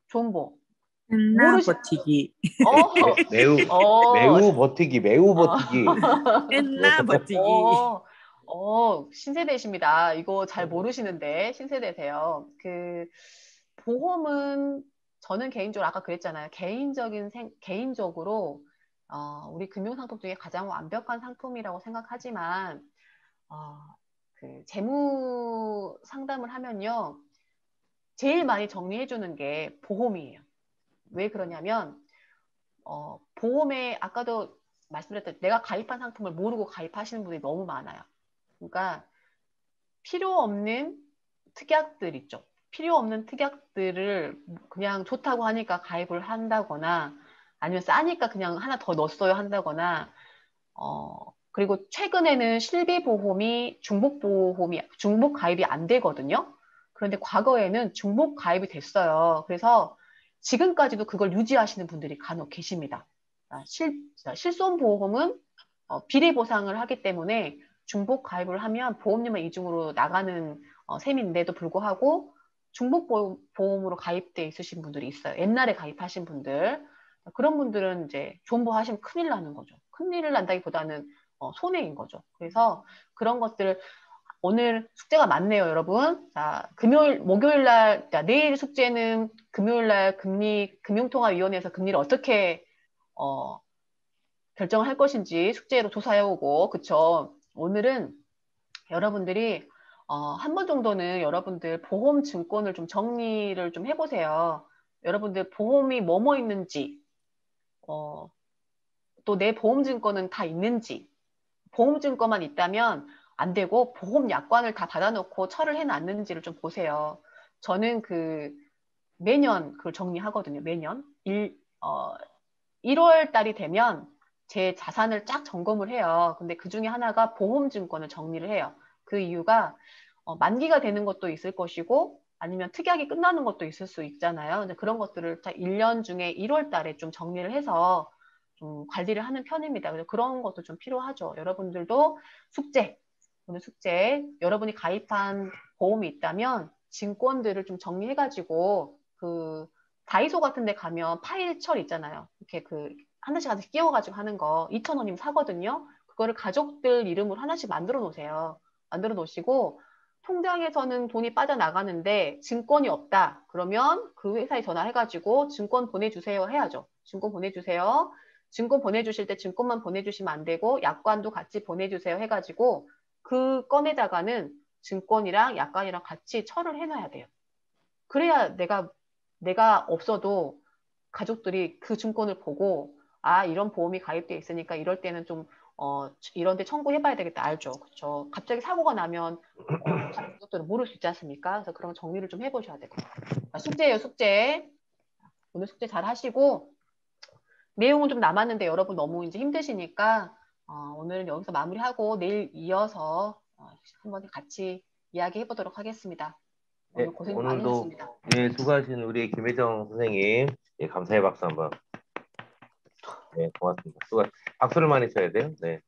존보. 맨날 버티기. 매우 버티기. 맨날 버티기. 신세대십니다. 이거 잘 모르시는데 신세대세요. 그 보험은 저는 개인적으로 아까 그랬잖아요. 개인적으로 우리 금융상품 중에 가장 완벽한 상품이라고 생각하지만 그 재무 상담을 하면요. 제일 많이 정리해주는 게 보험이에요. 왜 그러냐면 보험에 아까도 말씀드렸듯이 내가 가입한 상품을 모르고 가입하시는 분이 너무 많아요. 그러니까 필요 없는 특약들 있죠. 필요 없는 특약들을 그냥 좋다고 하니까 가입을 한다거나 아니면 싸니까 그냥 하나 더 넣었어요 한다거나 그리고 최근에는 실비보험이 중복 가입이 안 되거든요. 그런데 과거에는 중복 가입이 됐어요. 그래서 지금까지도 그걸 유지하시는 분들이 간혹 계십니다. 실손보험은 비리 보상을 하기 때문에 중복 가입을 하면 보험료만 이중으로 나가는 셈인데도 불구하고 중복 보험으로 가입돼 있으신 분들이 있어요. 옛날에 가입하신 분들. 그런 분들은 이제 존버하시면 큰일 나는 거죠. 큰일을 난다기보다는 손해인 거죠. 그래서 그런 것들을 오늘 숙제가 많네요, 여러분. 자, 목요일 날, 내일 숙제는 금요일 날 금융통화위원회에서 금리를 어떻게 결정을 할 것인지 숙제로 조사해오고, 그쵸? 오늘은 여러분들이 한 번 정도는 여러분들 보험 증권을 좀 정리를 좀 해보세요. 여러분들 보험이 뭐뭐 있는지, 또 내 보험 증권은 다 있는지, 보험 증권만 있다면 안 되고 보험 약관을 다 받아놓고 처리를 해놨는지를 좀 보세요. 저는 매년 그걸 정리하거든요. 매년 1월 달이 되면 제 자산을 쫙 점검을 해요. 근데 그 중에 하나가 보험 증권을 정리를 해요. 그 이유가 만기가 되는 것도 있을 것이고 아니면 특약이 끝나는 것도 있을 수 있잖아요. 근데 그런 것들을 딱 1년 중에 1월 달에 좀 정리를 해서 좀 관리를 하는 편입니다. 그래서 그런 것도 좀 필요하죠. 여러분들도 오늘 숙제, 여러분이 가입한 보험이 있다면 증권들을 좀 정리해가지고 다이소 같은 데 가면 파일철 있잖아요. 이렇게 하나씩 하나씩 끼워가지고 하는 거 2,000원이면 사거든요. 그거를 가족들 이름으로 하나씩 만들어 놓으세요. 만들어 놓으시고 통장에서는 돈이 빠져나가는데 증권이 없다. 그러면 그 회사에 전화해가지고 증권 보내주세요 해야죠. 증권 보내주세요. 증권 보내주실 때 증권만 보내주시면 안 되고 약관도 같이 보내주세요 해가지고 그 건에다가는 증권이랑 약관이랑 같이 처리를 해놔야 돼요. 그래야 내가 없어도 가족들이 그 증권을 보고 이런 보험이 가입돼 있으니까 이럴 때는 좀 이런 데 청구해봐야 되겠다 알죠. 그렇죠. 갑자기 사고가 나면 가족들은 모를 수 있지 않습니까? 그래서 그런 정리를 좀 해보셔야 되고. 숙제예요, 숙제. 오늘 숙제 잘 하시고 내용은 좀 남았는데 여러분 너무 이제 힘드시니까 오늘은 여기서 마무리하고 내일 이어서 한번 같이 이야기해 보도록 하겠습니다. 오늘 고생 많으셨습니다. 네, 수고하신 우리 김혜정 선생님. 예, 감사의 박수 한번. 네, 고맙습니다. 박수를 많이 쳐야 돼요. 네.